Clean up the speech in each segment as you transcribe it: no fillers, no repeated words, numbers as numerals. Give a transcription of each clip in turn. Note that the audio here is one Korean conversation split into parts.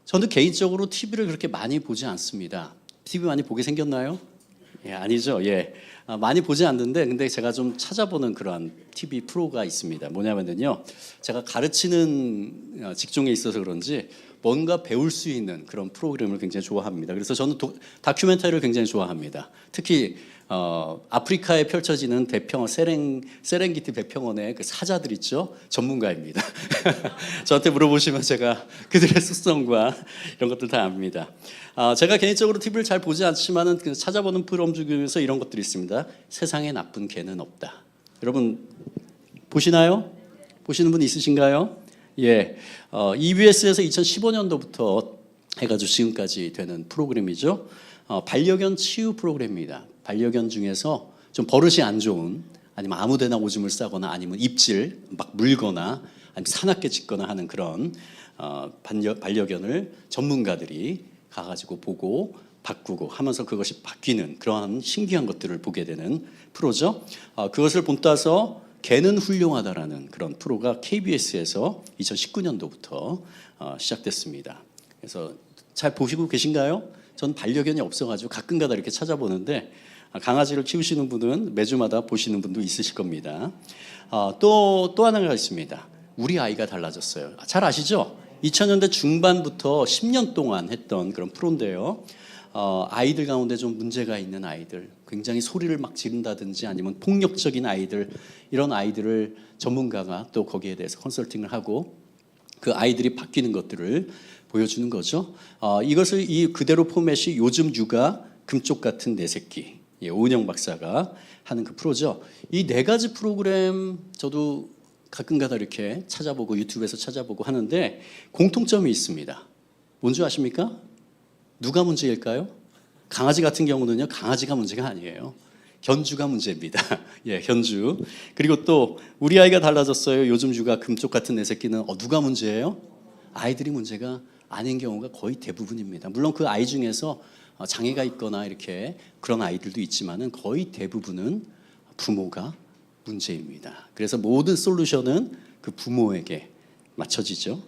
저는 개인적으로 TV를 그렇게 많이 보지 않습니다. TV 많이 보게 생겼나요? 예, 아니죠. 예. 많이 보지 않는데 근데 제가 좀 찾아보는 그런 TV 프로가 있습니다. 뭐냐면요. 제가 가르치는 직종에 있어서 그런지 뭔가 배울 수 있는 그런 프로그램을 굉장히 좋아합니다. 그래서 저는 다큐멘터리를 굉장히 좋아합니다. 특히 아프리카에 펼쳐지는 세렝게티 대평원의 그 사자들 있죠? 전문가입니다. 저한테 물어보시면 제가 그들의 습성과 이런 것들 다 압니다. 제가 개인적으로 TV를 잘 보지 않지만은 그 찾아보는 프로그램 중에서 이런 것들이 있습니다. 세상에 나쁜 개는 없다. 여러분 보시나요? 보시는 분 있으신가요? 예, EBS에서 2015년도부터 해가지고 지금까지 되는 프로그램이죠. 반려견 치유 프로그램입니다. 반려견 중에서 좀 버릇이 안 좋은, 아니면 아무데나 오줌을 싸거나 아니면 입질 막 물거나 아니면 사납게 짖거나 하는 그런 반려견을 전문가들이 가가지고 보고 바꾸고 하면서 그것이 바뀌는 그러한 신기한 것들을 보게 되는 프로죠. 그것을 본따서 개는 훌륭하다라는 그런 프로가 KBS에서 2019년도부터 시작됐습니다. 그래서 잘 보시고 계신가요? 전 반려견이 없어가지고 가끔가다 이렇게 찾아보는데 강아지를 키우시는 분은 매주마다 보시는 분도 있으실 겁니다. 또 하나가 있습니다. 우리 아이가 달라졌어요. 잘 아시죠? 2000년대 중반부터 10년 동안 했던 그런 프로인데요. 아이들 가운데 좀 문제가 있는 아이들, 굉장히 소리를 막 지른다든지 아니면 폭력적인 아이들, 이런 아이들을 전문가가 또 거기에 대해서 컨설팅을 하고 그 아이들이 바뀌는 것들을 보여주는 거죠. 이것을 그대로 포맷이 요즘 육아 금쪽 같은 내 새끼, 오은영 박사가 하는 그 프로죠. 이 네 가지 프로그램 저도 가끔가다 이렇게 찾아보고 유튜브에서 찾아보고 하는데 공통점이 있습니다. 뭔지 아십니까? 누가 문제일까요? 강아지 같은 경우는요, 강아지가 문제가 아니에요. 견주가 문제입니다. 예, 견주. 그리고 또 우리 아이가 달라졌어요. 요즘 육아 금쪽 같은 내 새끼는 누가 문제예요? 아이들이 문제가 아닌 경우가 거의 대부분입니다. 물론 그 아이 중에서 장애가 있거나 이렇게 그런 아이들도 있지만은 거의 대부분은 부모가 문제입니다. 그래서 모든 솔루션은 그 부모에게 맞춰지죠.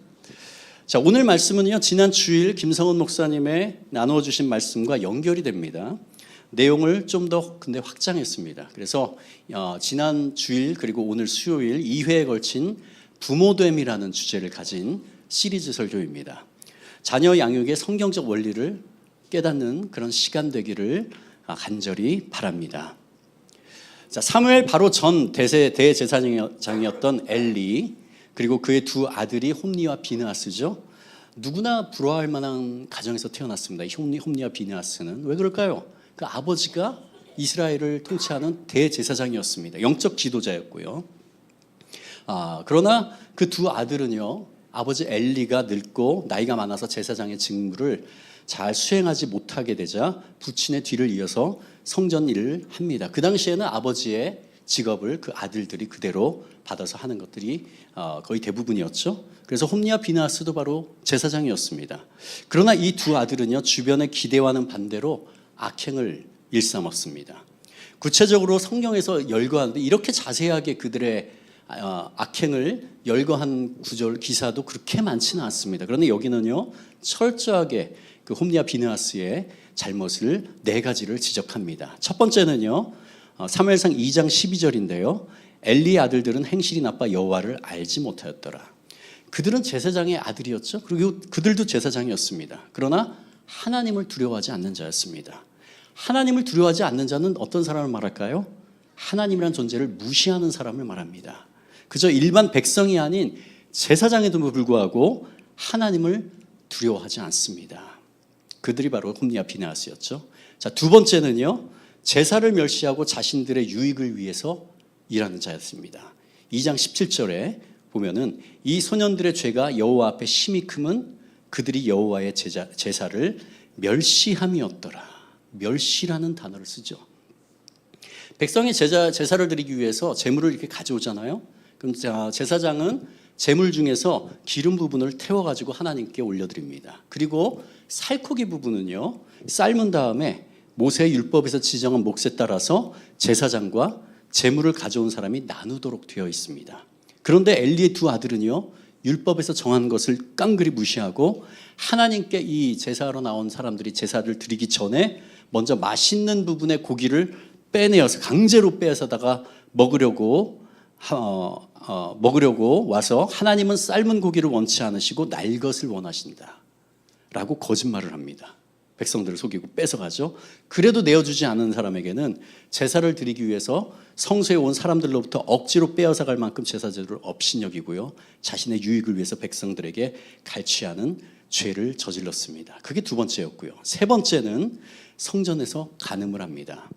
자, 오늘 말씀은요, 지난 주일 김성훈 목사님의 나누어주신 말씀과 연결이 됩니다. 내용을 좀 더 근데 확장했습니다. 그래서 지난 주일 그리고 오늘 수요일 2회에 걸친 부모됨이라는 주제를 가진 시리즈 설교입니다. 자녀 양육의 성경적 원리를 깨닫는 그런 시간 되기를 간절히 바랍니다. 자, 사무엘 바로 전 대제사장이었던 엘리, 그리고 그의 두 아들이 홈니와 비느하스죠. 누구나 부러워할 만한 가정에서 태어났습니다. 홈니와 비느하스는. 왜 그럴까요? 그 아버지가 이스라엘을 통치하는 대제사장이었습니다. 영적 지도자였고요. 그러나 그 두 아들은요, 아버지 엘리가 늙고 나이가 많아서 제사장의 직무를 잘 수행하지 못하게 되자 부친의 뒤를 이어서 성전 일을 합니다. 그 당시에는 아버지의 직업을 그 아들들이 그대로 받아서 하는 것들이 거의 대부분이었죠. 그래서 홈니와 비느하스도 바로 제사장이었습니다. 그러나 이 두 아들은요, 주변의 기대와는 반대로 악행을 일삼았습니다. 구체적으로 성경에서 열거하는데 이렇게 자세하게 그들의 악행을 열거한 구절 기사도 그렇게 많지는 않습니다. 그런데 여기는요, 철저하게 그 홈니와 비느하스의 잘못을 네 가지를 지적합니다. 첫 번째는요, 사무엘상 2장 12절인데요. 엘리의 아들들은 행실이 나빠 여호와를 알지 못하였더라. 그들은 제사장의 아들이었죠. 그리고 그들도 제사장이었습니다. 그러나 하나님을 두려워하지 않는 자였습니다. 하나님을 두려워하지 않는 자는 어떤 사람을 말할까요? 하나님이란 존재를 무시하는 사람을 말합니다. 그저 일반 백성이 아닌 제사장에도 불구하고 하나님을 두려워하지 않습니다. 그들이 바로 홈니와 비느하스였죠. 자, 두 번째는요, 제사를 멸시하고 자신들의 유익을 위해서 일하는 자였습니다. 2장 17절에 보면은 이 소년들의 죄가 여호와 앞에 심히 크면 그들이 여호와의 제사를 멸시함이었더라. 멸시라는 단어를 쓰죠. 백성이 제사를 드리기 위해서 제물을 이렇게 가져오잖아요. 그럼 제사장은 제물 중에서 기름 부분을 태워가지고 하나님께 올려드립니다. 그리고 살코기 부분은요, 삶은 다음에 모세의 율법에서 지정한 몫에 따라서 제사장과 제물을 가져온 사람이 나누도록 되어 있습니다. 그런데 엘리의 두 아들은요, 율법에서 정한 것을 깡그리 무시하고 하나님께 이 제사하러 나온 사람들이 제사를 드리기 전에 먼저 맛있는 부분의 고기를 빼내어서 강제로 빼앗아다가 먹으려고 와서 하나님은 삶은 고기를 원치 않으시고 날 것을 원하신다 라고 거짓말을 합니다. 백성들을 속이고 뺏어가죠. 그래도 내어주지 않은 사람에게는 제사를 드리기 위해서 성소에 온 사람들로부터 억지로 빼앗아갈 만큼 제사제도를 업신여기고요, 자신의 유익을 위해서 백성들에게 갈취하는 죄를 저질렀습니다. 그게 두 번째였고요. 세 번째는 성전에서 간음을 합니다.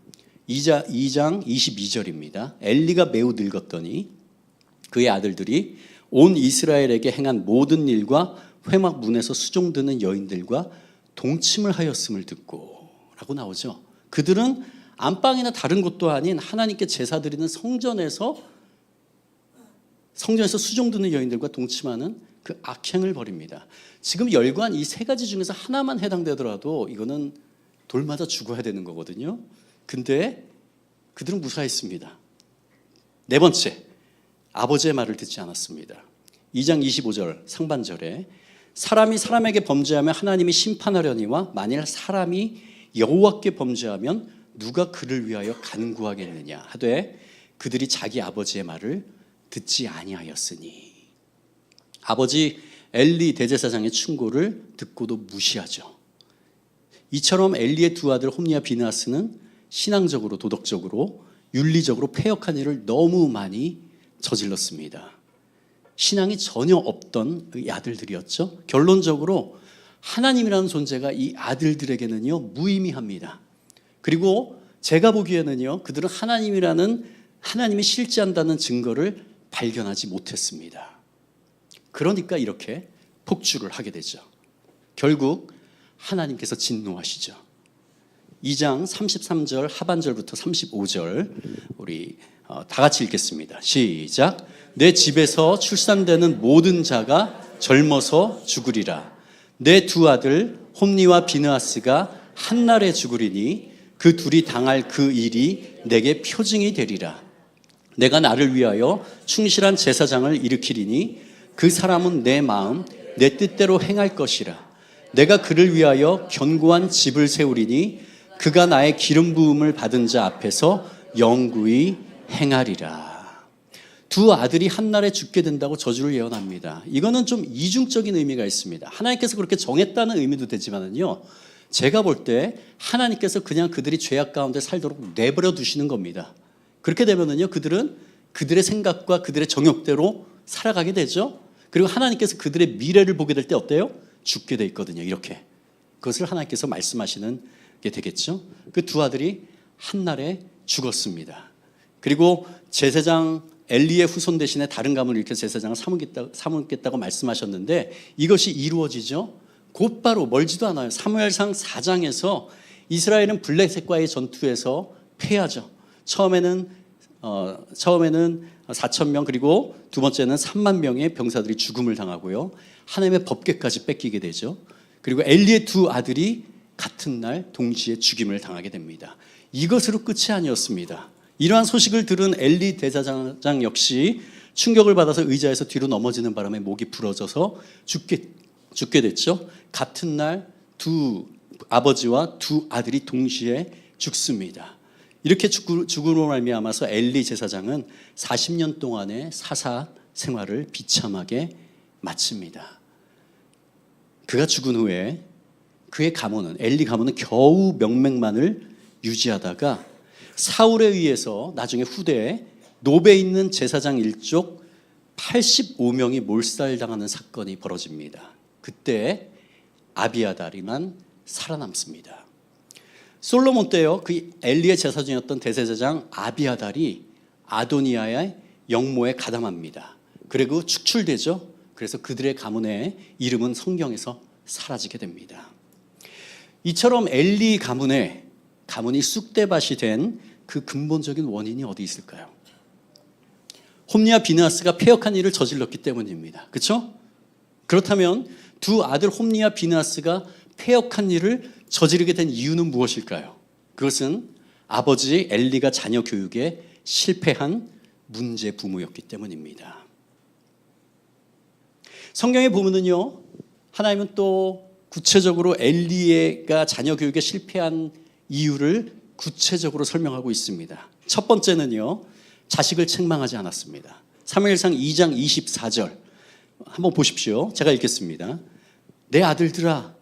2장 22절입니다. 엘리가 매우 늙었더니 그의 아들들이 온 이스라엘에게 행한 모든 일과 회막 문에서 수종드는 여인들과 동침을 하였음을 듣고 라고 나오죠. 그들은 안방이나 다른 곳도 아닌 하나님께 제사 드리는 성전에서 수종드는 여인들과 동침하는 그 악행을 벌입니다. 지금 열거한 이 세 가지 중에서 하나만 해당되더라도 이거는 돌마다 죽어야 되는 거거든요. 근데 그들은 무사했습니다. 네 번째, 아버지의 말을 듣지 않았습니다. 2장 25절 상반절에 사람이 사람에게 범죄하면 하나님이 심판하려니와 만일 사람이 여호와께 범죄하면 누가 그를 위하여 간구하겠느냐 하되 그들이 자기 아버지의 말을 듣지 아니하였으니. 아버지 엘리 대제사장의 충고를 듣고도 무시하죠. 이처럼 엘리의 두 아들 홈리와 비느하스는 신앙적으로 도덕적으로 윤리적으로 패역한 일을 너무 많이 저질렀습니다. 신앙이 전혀 없던 이 아들들이었죠. 결론적으로 하나님이라는 존재가 이 아들들에게는요 무의미합니다. 그리고 제가 보기에는요 그들은 하나님이 실제한다는 증거를 발견하지 못했습니다. 그러니까 이렇게 폭주를 하게 되죠. 결국 하나님께서 진노하시죠. 2장 33절 하반절부터 35절 우리 다 같이 읽겠습니다. 시작. 내 집에서 출산되는 모든 자가 젊어서 죽으리라. 내 두 아들 홈리와 비느하스가 한날에 죽으리니 그 둘이 당할 그 일이 내게 표징이 되리라. 내가 나를 위하여 충실한 제사장을 일으키리니 그 사람은 내 마음 내 뜻대로 행할 것이라. 내가 그를 위하여 견고한 집을 세우리니 그가 나의 기름 부음을 받은 자 앞에서 영구히 행하리라. 두 아들이 한날에 죽게 된다고 저주를 예언합니다. 이거는 좀 이중적인 의미가 있습니다. 하나님께서 그렇게 정했다는 의미도 되지만은요, 제가 볼 때 하나님께서 그냥 그들이 죄악 가운데 살도록 내버려 두시는 겁니다. 그렇게 되면은요, 그들은 그들의 생각과 그들의 정욕대로 살아가게 되죠. 그리고 하나님께서 그들의 미래를 보게 될 때 어때요? 죽게 돼 있거든요. 이렇게. 그것을 하나님께서 말씀하시는 게 되겠죠. 그 두 아들이 한날에 죽었습니다. 그리고 제사장 엘리의 후손 대신에 다른 가문을 일으켜 제사장을 삼겠다고 말씀하셨는데 이것이 이루어지죠. 곧바로 멀지도 않아요. 사무엘상 4장에서 이스라엘은 블레셋과의 전투에서 패하죠. 처음에는 4,000명 그리고 두 번째는 3만 명의 병사들이 죽음을 당하고요. 하나님의 법궤까지 뺏기게 되죠. 그리고 엘리의 두 아들이 같은 날 동시에 죽임을 당하게 됩니다. 이것으로 끝이 아니었습니다. 이러한 소식을 들은 엘리 대제사장 역시 충격을 받아서 의자에서 뒤로 넘어지는 바람에 목이 부러져서 죽게 됐죠. 같은 날 두 아버지와 두 아들이 동시에 죽습니다. 이렇게 죽음으로 말미암아서 엘리 제사장은 40년 동안의 사사 생활을 비참하게 마칩니다. 그가 죽은 후에 그의 가문은 엘리 가문은 겨우 명맥만을 유지하다가 사울에 의해서 나중에 후대에 노베에 있는 제사장 일족 85명이 몰살당하는 사건이 벌어집니다. 그때 아비아달이만 살아남습니다. 솔로몬 때요, 그 엘리의 제사장이었던 대제사장 아비아달이 아도니아의 영모에 가담합니다. 그리고 축출되죠. 그래서 그들의 가문의 이름은 성경에서 사라지게 됩니다. 이처럼 엘리 가문이 쑥대밭이 된 그 근본적인 원인이 어디 있을까요? 홈리와 비느하스가 패역한 일을 저질렀기 때문입니다. 그렇죠? 그렇다면 두 아들 홈리와 비느하스가 패역한 일을 저지르게 된 이유는 무엇일까요? 그것은 아버지 엘리가 자녀 교육에 실패한 문제 부모였기 때문입니다. 성경에 보면은요, 하나님은 또 구체적으로 엘리가 자녀 교육에 실패한 이유를 구체적으로 설명하고 있습니다. 첫 번째는요, 자식을 책망하지 않았습니다. 사무엘상 2장 24절 한번 보십시오. 제가 읽겠습니다. 내 아들들아,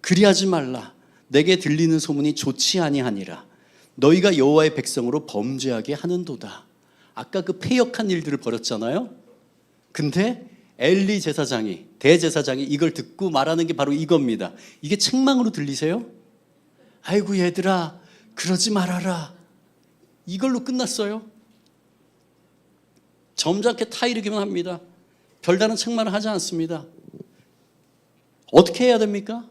그리하지 말라. 내게 들리는 소문이 좋지 아니하니라. 너희가 여호와의 백성으로 범죄하게 하는도다. 아까 그 패역한 일들을 벌였잖아요. 근데 엘리 제사장이, 대제사장이 이걸 듣고 말하는 게 바로 이겁니다. 이게 책망으로 들리세요? 아이고 얘들아, 그러지 말아라. 이걸로 끝났어요. 점잖게 타이르기만 합니다. 별다른 책망을 하지 않습니다. 어떻게 해야 됩니까?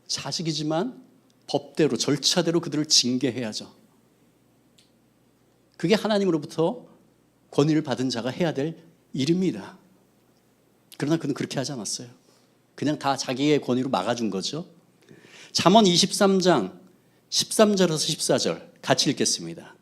자식이지만 법대로, 절차대로 그들을 징계해야죠. 그게 하나님으로부터 권위를 받은 자가 해야 될 일입니다. 그러나 그는 그렇게 하지 않았어요. 그냥 다 자기의 권위로 막아준 거죠. 잠언 23장 13절에서 14절 같이 읽겠습니다.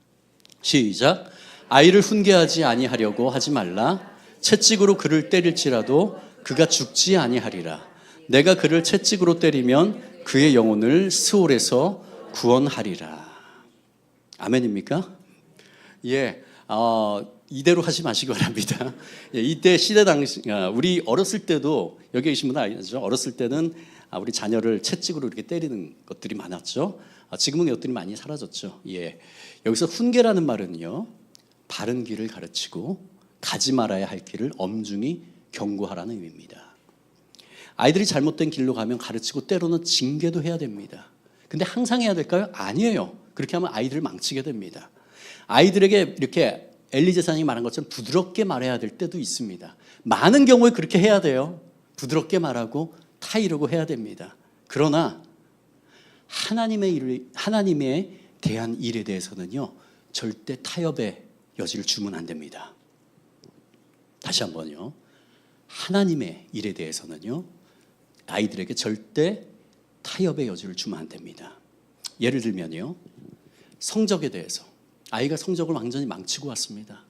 시작. 아이를 훈계하지 아니하려고 하지 말라. 채찍으로 그를 때릴지라도 그가 죽지 아니하리라. 내가 그를 채찍으로 때리면 그의 영혼을 스올에서 구원하리라. 아멘입니까? 예, 이대로 하지 마시기 바랍니다. 예, 이때 시대 당시 우리 어렸을 때도 여기 계신 분은 알죠? 어렸을 때는 우리 자녀를 채찍으로 이렇게 때리는 것들이 많았죠. 지금은 이것들이 많이 사라졌죠. 예, 여기서 훈계라는 말은요, 바른 길을 가르치고 가지 말아야 할 길을 엄중히 경고하라는 의미입니다. 아이들이 잘못된 길로 가면 가르치고 때로는 징계도 해야 됩니다. 근데 항상 해야 될까요? 아니에요. 그렇게 하면 아이들을 망치게 됩니다. 아이들에게 이렇게 엘리 제사장이 말한 것처럼 부드럽게 말해야 될 때도 있습니다. 많은 경우에 그렇게 해야 돼요. 부드럽게 말하고 타이르고 해야 됩니다. 그러나 하나님에 대한 일에 대해서는요, 절대 타협의 여지를 주면 안 됩니다. 다시 한번요. 하나님의 일에 대해서는요, 아이들에게 절대 타협의 여지를 주면 안 됩니다. 예를 들면요, 성적에 대해서 아이가 성적을 완전히 망치고 왔습니다.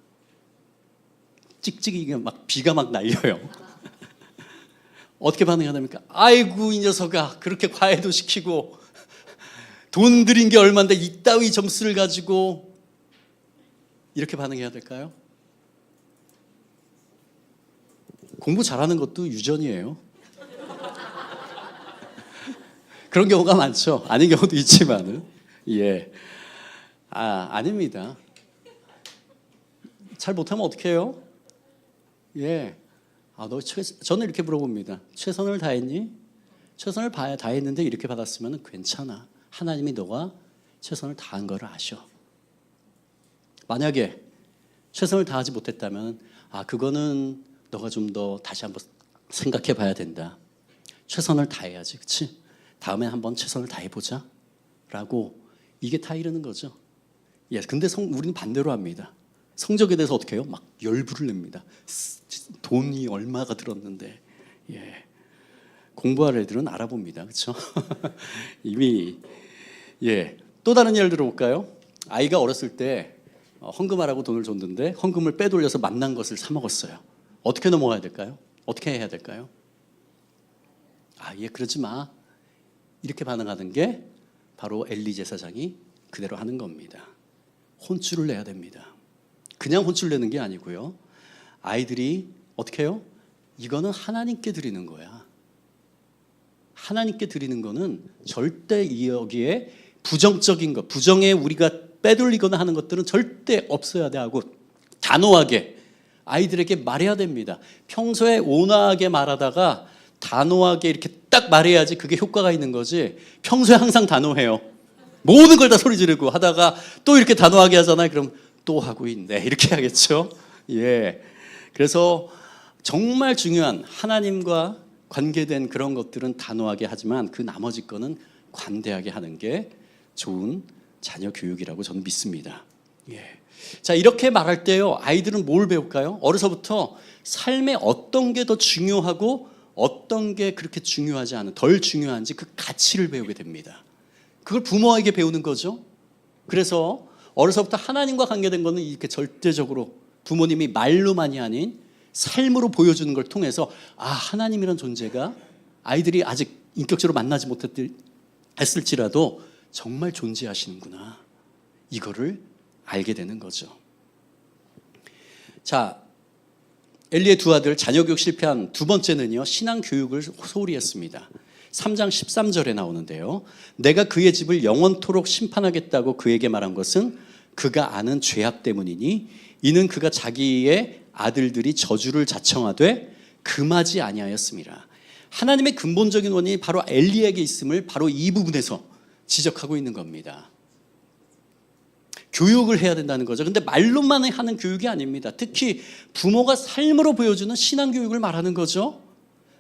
찍찍이가 막 비가 막 날려요. 어떻게 반응해야 됩니까? 아이고 이 녀석아, 그렇게 과외도 시키고 돈 들인 게 얼마인데 이따위 점수를 가지고, 이렇게 반응해야 될까요? 공부 잘하는 것도 유전이에요. 그런 경우가 많죠. 아닌 경우도 있지만은. 예. 아닙니다. 잘 못하면 어떻게 해요? 예. 저는 이렇게 물어봅니다. 최선을 다했니? 최선을 다했는데 이렇게 받았으면 괜찮아. 하나님이 너가 최선을 다한 걸 아셔. 만약에 최선을 다하지 못했다면, 그거는 너가 좀 더 다시 한번 생각해 봐야 된다. 최선을 다해야지, 그치? 다음에 한번 최선을 다해보자 라고, 이게 타이르는 거죠. 예, 근데 우리는 반대로 합니다. 성적에 대해서 어떻게 해요? 막 열불을 냅니다. 돈이 얼마가 들었는데. 예, 공부할 애들은 알아봅니다. 그렇죠? 이미. 예, 또 다른 예를 들어볼까요? 아이가 어렸을 때 헌금하라고 돈을 줬는데 헌금을 빼돌려서 맛난 것을 사 먹었어요. 어떻게 넘어가야 될까요? 어떻게 해야 될까요? 그러지 마. 이렇게 반응하는 게 바로 엘리 제사장이 그대로 하는 겁니다. 혼쭐을 내야 됩니다. 그냥 혼쭐 내는 게 아니고요, 아이들이 어떻게 해요? 이거는 하나님께 드리는 거야. 하나님께 드리는 거는 절대 여기에 부정적인 것, 부정에 우리가 빼돌리거나 하는 것들은 절대 없어야 돼 하고 단호하게 아이들에게 말해야 됩니다. 평소에 온화하게 말하다가 단호하게 이렇게 딱 말해야지 그게 효과가 있는 거지, 평소에 항상 단호해요. 모든 걸 다 소리 지르고 하다가 또 이렇게 단호하게 하잖아요. 그럼 또 하고 있네, 이렇게 하겠죠. 예. 그래서 정말 중요한 하나님과 관계된 그런 것들은 단호하게 하지만 그 나머지 거는 관대하게 하는 게 좋은 자녀 교육이라고 저는 믿습니다. 예. 자, 이렇게 말할 때요, 아이들은 뭘 배울까요? 어려서부터 삶에 어떤 게 더 중요하고 어떤 게 그렇게 중요하지 않은, 덜 중요한지 그 가치를 배우게 됩니다. 그걸 부모에게 배우는 거죠. 그래서 어려서부터 하나님과 관계된 거는 이렇게 절대적으로 부모님이 말로만이 아닌 삶으로 보여주는 걸 통해서 하나님이란 존재가 아이들이 아직 인격적으로 만나지 못했을지라도 정말 존재하시는구나. 이거를 알게 되는 거죠. 자, 엘리의 두 아들 자녀 교육 실패한 두 번째는요, 신앙 교육을 소홀히 했습니다. 3장 13절에 나오는데요. 내가 그의 집을 영원토록 심판하겠다고 그에게 말한 것은 그가 아는 죄악 때문이니 이는 그가 자기의 아들들이 저주를 자청하되 금하지 아니하였습니다. 하나님의 근본적인 원인이 바로 엘리에게 있음을 바로 이 부분에서 지적하고 있는 겁니다. 교육을 해야 된다는 거죠. 근데 말로만 하는 교육이 아닙니다. 특히 부모가 삶으로 보여주는 신앙 교육을 말하는 거죠.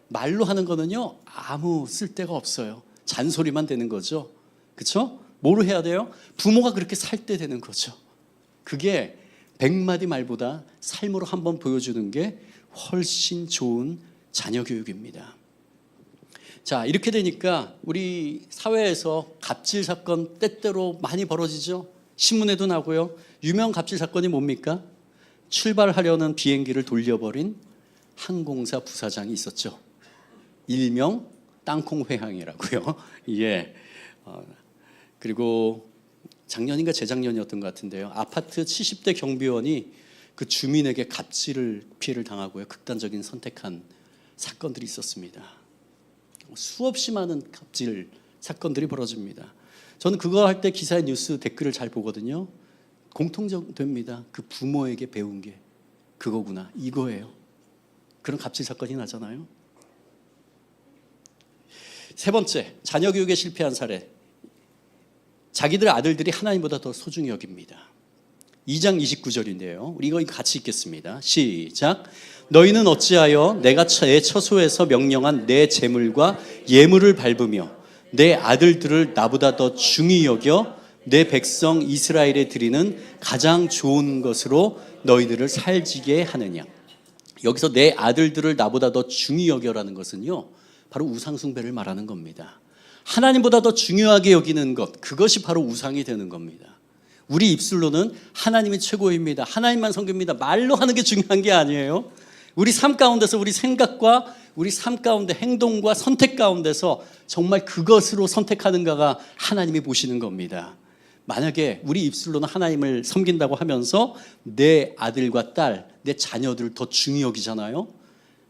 말로 하는 거는요, 아무 쓸데가 없어요. 잔소리만 되는 거죠. 그렇죠? 뭐로 해야 돼요? 부모가 그렇게 살 때 되는 거죠. 그게 100마디 말보다 삶으로 한번 보여주는 게 훨씬 좋은 자녀 교육입니다. 자, 이렇게 되니까 우리 사회에서 갑질 사건 때때로 많이 벌어지죠. 신문에도 나고요. 유명 갑질 사건이 뭡니까? 출발하려는 비행기를 돌려버린 항공사 부사장이 있었죠. 일명 땅콩 회항이라고요. 예. 그리고 작년인가 재작년이었던 것 같은데요. 아파트 70대 경비원이 그 주민에게 갑질을 피해를 당하고요. 극단적인 선택한 사건들이 있었습니다. 수없이 많은 갑질 사건들이 벌어집니다. 저는 그거 할 때 기사의 뉴스 댓글을 잘 보거든요. 공통됩니다. 그 부모에게 배운 게 그거구나, 이거예요. 그런 갑질 사건이 나잖아요. 세 번째, 자녀 교육에 실패한 사례. 자기들 아들들이 하나님보다 더 소중히 여깁니다. 2장 29절인데요. 우리 이거 같이 읽겠습니다. 시작. 너희는 어찌하여 내가 내 처소에서 명령한 내 재물과 예물을 밟으며 내 아들들을 나보다 더 중히 여겨 내 백성 이스라엘에 드리는 가장 좋은 것으로 너희들을 살지게 하느냐. 여기서 내 아들들을 나보다 더 중히 여겨라는 것은요, 바로 우상 숭배를 말하는 겁니다. 하나님보다 더 중요하게 여기는 것, 그것이 바로 우상이 되는 겁니다. 우리 입술로는 하나님이 최고입니다, 하나님만 섬깁니다, 말로 하는 게 중요한 게 아니에요. 우리 삶 가운데서 우리 생각과 우리 삶 가운데 행동과 선택 가운데서 정말 그것으로 선택하는가가 하나님이 보시는 겁니다. 만약에 우리 입술로는 하나님을 섬긴다고 하면서 내 아들과 딸, 내 자녀들을 더 중히 여기잖아요.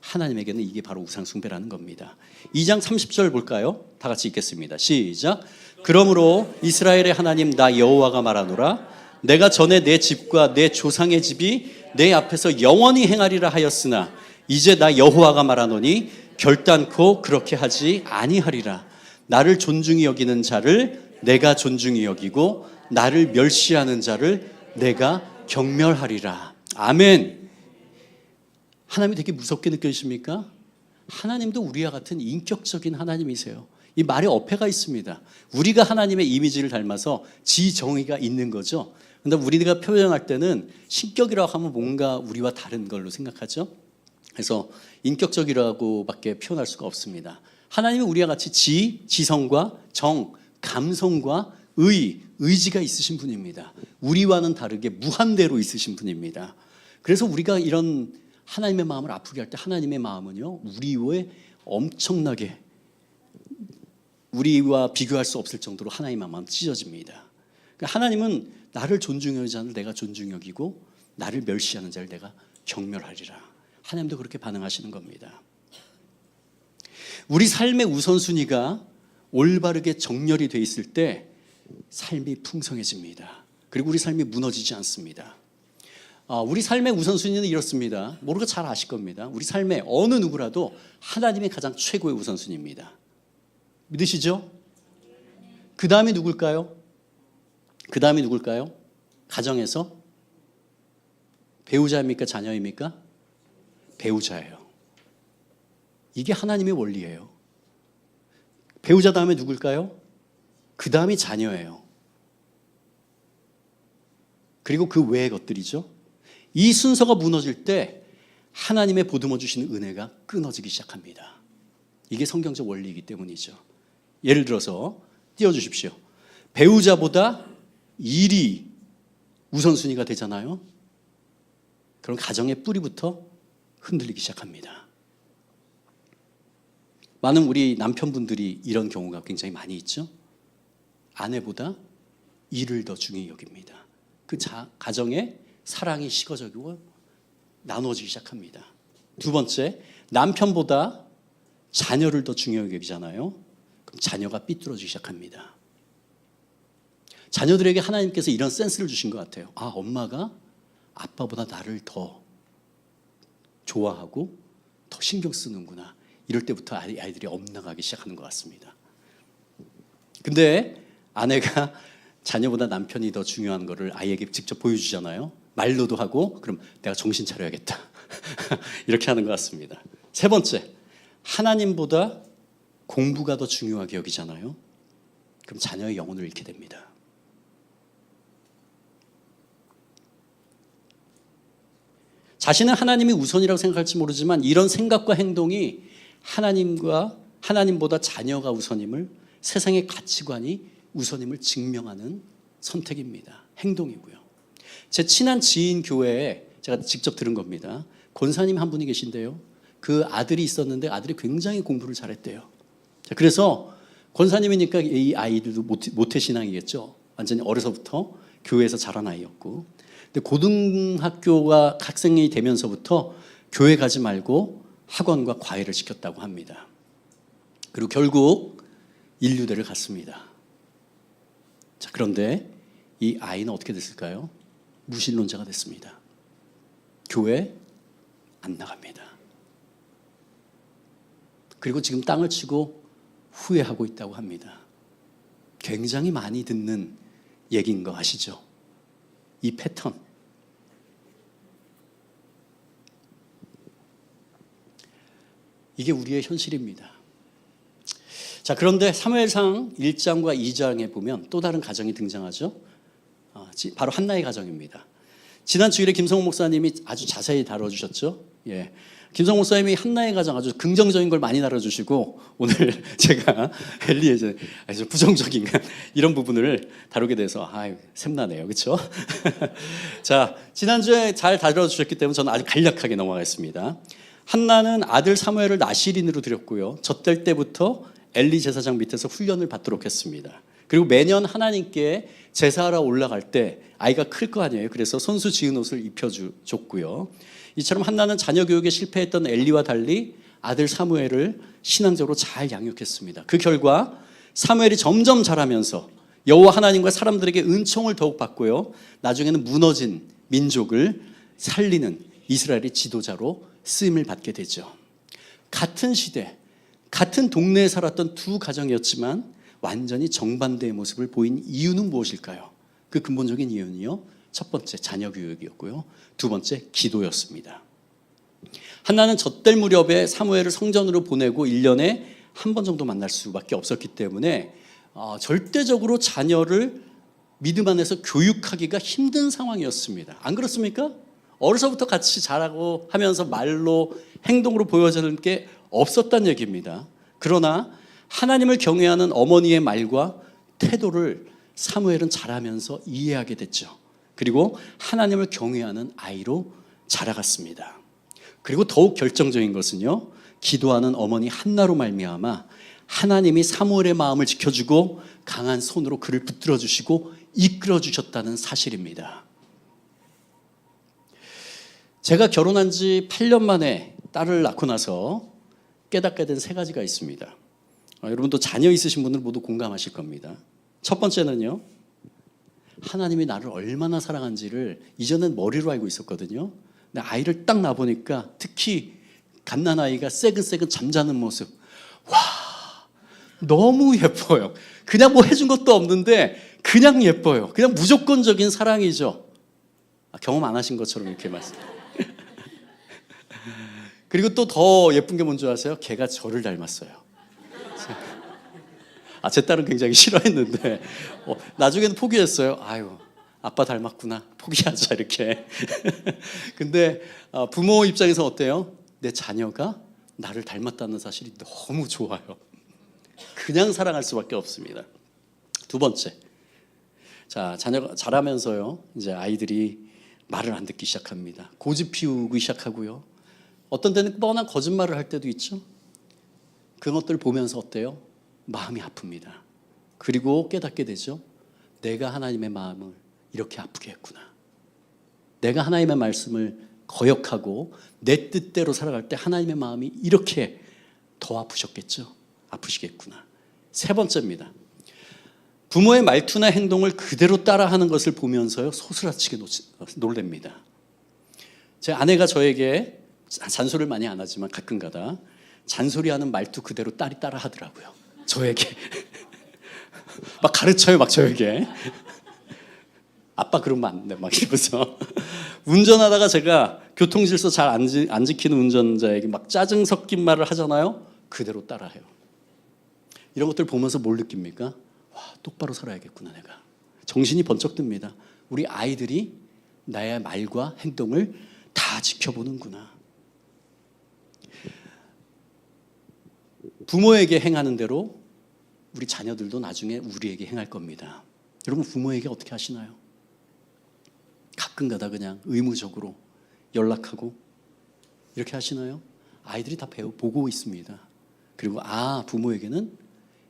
하나님에게는 이게 바로 우상 숭배라는 겁니다. 2장 30절 볼까요? 다 같이 읽겠습니다. 시작. 그러므로 이스라엘의 하나님 나 여호와가 말하노라. 내가 전에 내 집과 내 조상의 집이 내 앞에서 영원히 행하리라 하였으나 이제 나 여호와가 말하노니 결단코 그렇게 하지 아니하리라. 나를 존중히 여기는 자를 내가 존중히 여기고 나를 멸시하는 자를 내가 경멸하리라. 아멘. 하나님이 되게 무섭게 느껴지십니까? 하나님도 우리와 같은 인격적인 하나님이세요. 이 말에 어폐가 있습니다. 우리가 하나님의 이미지를 닮아서 지정의가 있는 거죠. 그런데 우리가 표현할 때는 신격이라고 하면 뭔가 우리와 다른 걸로 생각하죠. 그래서 인격적이라고밖에 표현할 수가 없습니다. 하나님은 우리와 같이 지성과 정, 감성과 의지가 있으신 분입니다. 우리와는 다르게 무한대로 있으신 분입니다. 그래서 우리가 이런 하나님의 마음을 아프게 할 때 하나님의 마음은요, 우리와 엄청나게 우리와 비교할 수 없을 정도로 하나님의 마음은 찢어집니다. 그러니까 하나님은 나를 존중하는 자를 내가 존중 여기고 나를 멸시하는 자를 내가 경멸하리라. 하나님도 그렇게 반응하시는 겁니다. 우리 삶의 우선순위가 올바르게 정렬이 돼 있을 때 삶이 풍성해집니다. 그리고 우리 삶이 무너지지 않습니다. 우리 삶의 우선순위는 이렇습니다. 모르고 잘 아실 겁니다. 우리 삶의 어느 누구라도 하나님이 가장 최고의 우선순위입니다. 믿으시죠? 그 다음이 누굴까요? 그 다음이 누굴까요? 가정에서 배우자입니까? 자녀입니까? 배우자예요. 이게 하나님의 원리예요. 배우자 다음에 누굴까요? 그 다음이 자녀예요. 그리고 그 외의 것들이죠. 이 순서가 무너질 때 하나님의 보듬어 주시는 은혜가 끊어지기 시작합니다. 이게 성경적 원리이기 때문이죠. 예를 들어서 띄워주십시오. 배우자보다 일이 우선순위가 되잖아요. 그럼 가정의 뿌리부터 흔들리기 시작합니다. 많은 우리 남편분들이 이런 경우가 굉장히 많이 있죠. 아내보다 일을 더 중요히 여깁니다. 그 가정에 사랑이 식어지고 나누어지기 시작합니다. 두 번째, 남편보다 자녀를 더 중요히 여기잖아요. 그럼 자녀가 삐뚤어지기 시작합니다. 자녀들에게 하나님께서 이런 센스를 주신 것 같아요. 아, 엄마가 아빠보다 나를 더 좋아하고 더 신경 쓰는구나. 이럴 때부터 아이들이 엇나가기 시작하는 것 같습니다. 근데 아내가 자녀보다 남편이 더 중요한 거를 아이에게 직접 보여주잖아요. 말로도 하고 그럼 내가 정신 차려야겠다. 이렇게 하는 것 같습니다. 세 번째, 하나님보다 공부가 더 중요하게 여기잖아요. 그럼 자녀의 영혼을 잃게 됩니다. 자신은 하나님이 우선이라고 생각할지 모르지만 이런 생각과 행동이 하나님보다 자녀가 우선임을, 세상의 가치관이 우선임을 증명하는 선택입니다. 행동이고요. 제 친한 지인 교회에 제가 직접 들은 겁니다. 권사님 한 분이 계신데요. 그 아들이 있었는데 아들이 굉장히 공부를 잘했대요. 그래서 권사님이니까 이 아이들도 모태신앙이겠죠. 완전히 어려서부터 교회에서 자란 아이였고, 근데 고등학교가 학생이 되면서부터 교회 가지 말고 학원과 과외를 시켰다고 합니다. 그리고 결국 인류대를 갔습니다. 자, 그런데 이 아이는 어떻게 됐을까요? 무신론자가 됐습니다. 교회 안 나갑니다. 그리고 지금 땅을 치고 후회하고 있다고 합니다. 굉장히 많이 듣는 얘기인 거 아시죠? 이 패턴. 이게 우리의 현실입니다. 자, 그런데 사무엘상 1장과 2장에 보면 또 다른 가정이 등장하죠. 바로 한나의 가정입니다. 지난 주일에 김성호 목사님이 아주 자세히 다뤄주셨죠. 예, 김성호 목사님이 한나의 가정 아주 긍정적인 걸 많이 다뤄주시고, 오늘 제가 엘리에제 아주 부정적인 이런 부분을 다루게 돼서 샘나네요, 그렇죠? 자, 지난주에 잘 다뤄주셨기 때문에 저는 아주 간략하게 넘어가겠습니다. 한나는 아들 사무엘을 나실인으로 드렸고요. 젖될 때부터 엘리 제사장 밑에서 훈련을 받도록 했습니다. 그리고 매년 하나님께 제사하러 올라갈 때 아이가 클 거 아니에요. 그래서 손수 지은 옷을 입혀줬고요. 이처럼 한나는 자녀 교육에 실패했던 엘리와 달리 아들 사무엘을 신앙적으로 잘 양육했습니다. 그 결과 사무엘이 점점 자라면서 여호와 하나님과 사람들에게 은총을 더욱 받고요. 나중에는 무너진 민족을 살리는 이스라엘의 지도자로 쓰임을 받게 되죠. 같은 시대, 같은 동네에 살았던 두 가정이었지만 완전히 정반대의 모습을 보인 이유는 무엇일까요? 그 근본적인 이유는요, 첫 번째 자녀 교육이었고요, 두 번째 기도였습니다. 한나는 젖될 무렵에 사무엘을 성전으로 보내고 1년에 한 번 정도 만날 수밖에 없었기 때문에 절대적으로 자녀를 믿음 안에서 교육하기가 힘든 상황이었습니다. 안 그렇습니까? 어려서부터 같이 자라고 하면서 말로 행동으로 보여주는 게 없었단 얘기입니다. 그러나 하나님을 경외하는 어머니의 말과 태도를 사무엘은 자라면서 이해하게 됐죠. 그리고 하나님을 경외하는 아이로 자라갔습니다. 그리고 더욱 결정적인 것은요, 기도하는 어머니 한나로 말미암아 하나님이 사무엘의 마음을 지켜주고 강한 손으로 그를 붙들어 주시고 이끌어 주셨다는 사실입니다. 제가 결혼한 지 8년 만에 딸을 낳고 나서 깨닫게 된 세 가지가 있습니다. 여러분도 자녀 있으신 분들 모두 공감하실 겁니다. 첫 번째는요, 하나님이 나를 얼마나 사랑한지를 이전엔 머리로 알고 있었거든요. 근데 아이를 딱 낳아보니까, 특히 갓난아이가 새근새근 잠자는 모습, 와, 너무 예뻐요. 그냥 뭐 해준 것도 없는데 그냥 예뻐요. 그냥 무조건적인 사랑이죠. 경험 안 하신 것처럼 이렇게 말씀. 그리고 또 더 예쁜 게 뭔지 아세요? 걔가 저를 닮았어요. 제 딸은 굉장히 싫어했는데 나중에는 포기했어요. 아유, 아빠 닮았구나, 포기하자 이렇게. 근데 부모 입장에서 어때요? 내 자녀가 나를 닮았다는 사실이 너무 좋아요. 그냥 사랑할 수밖에 없습니다. 두 번째, 자, 자녀가 자라면서요, 이제 아이들이 말을 안 듣기 시작합니다. 고집 피우기 시작하고요. 어떤 때는 뻔한 거짓말을 할 때도 있죠. 그런 것들을 보면서 어때요? 마음이 아픕니다. 그리고 깨닫게 되죠. 내가 하나님의 마음을 이렇게 아프게 했구나. 내가 하나님의 말씀을 거역하고 내 뜻대로 살아갈 때 하나님의 마음이 이렇게 더 아프셨겠죠. 아프시겠구나. 세 번째입니다. 부모의 말투나 행동을 그대로 따라하는 것을 보면서요, 소스라치게 놀랍니다. 제 아내가 저에게 잔소리를 많이 안 하지만 가끔가다 잔소리하는 말투 그대로 딸이 따라하더라고요. 저에게 막 가르쳐요, 막 저에게. 아빠 그러면 안 돼, 막 이러면서. 운전하다가 제가 교통질서 잘 안 지키는 운전자에게 막 짜증 섞인 말을 하잖아요. 그대로 따라해요. 이런 것들 보면서 뭘 느낍니까? 와, 똑바로 살아야겠구나 내가. 정신이 번쩍 듭니다. 우리 아이들이 나의 말과 행동을 다 지켜보는구나. 부모에게 행하는 대로 우리 자녀들도 나중에 우리에게 행할 겁니다. 여러분 부모에게 어떻게 하시나요? 가끔가다 그냥 의무적으로 연락하고 이렇게 하시나요? 아이들이 다 보고 있습니다. 그리고 부모에게는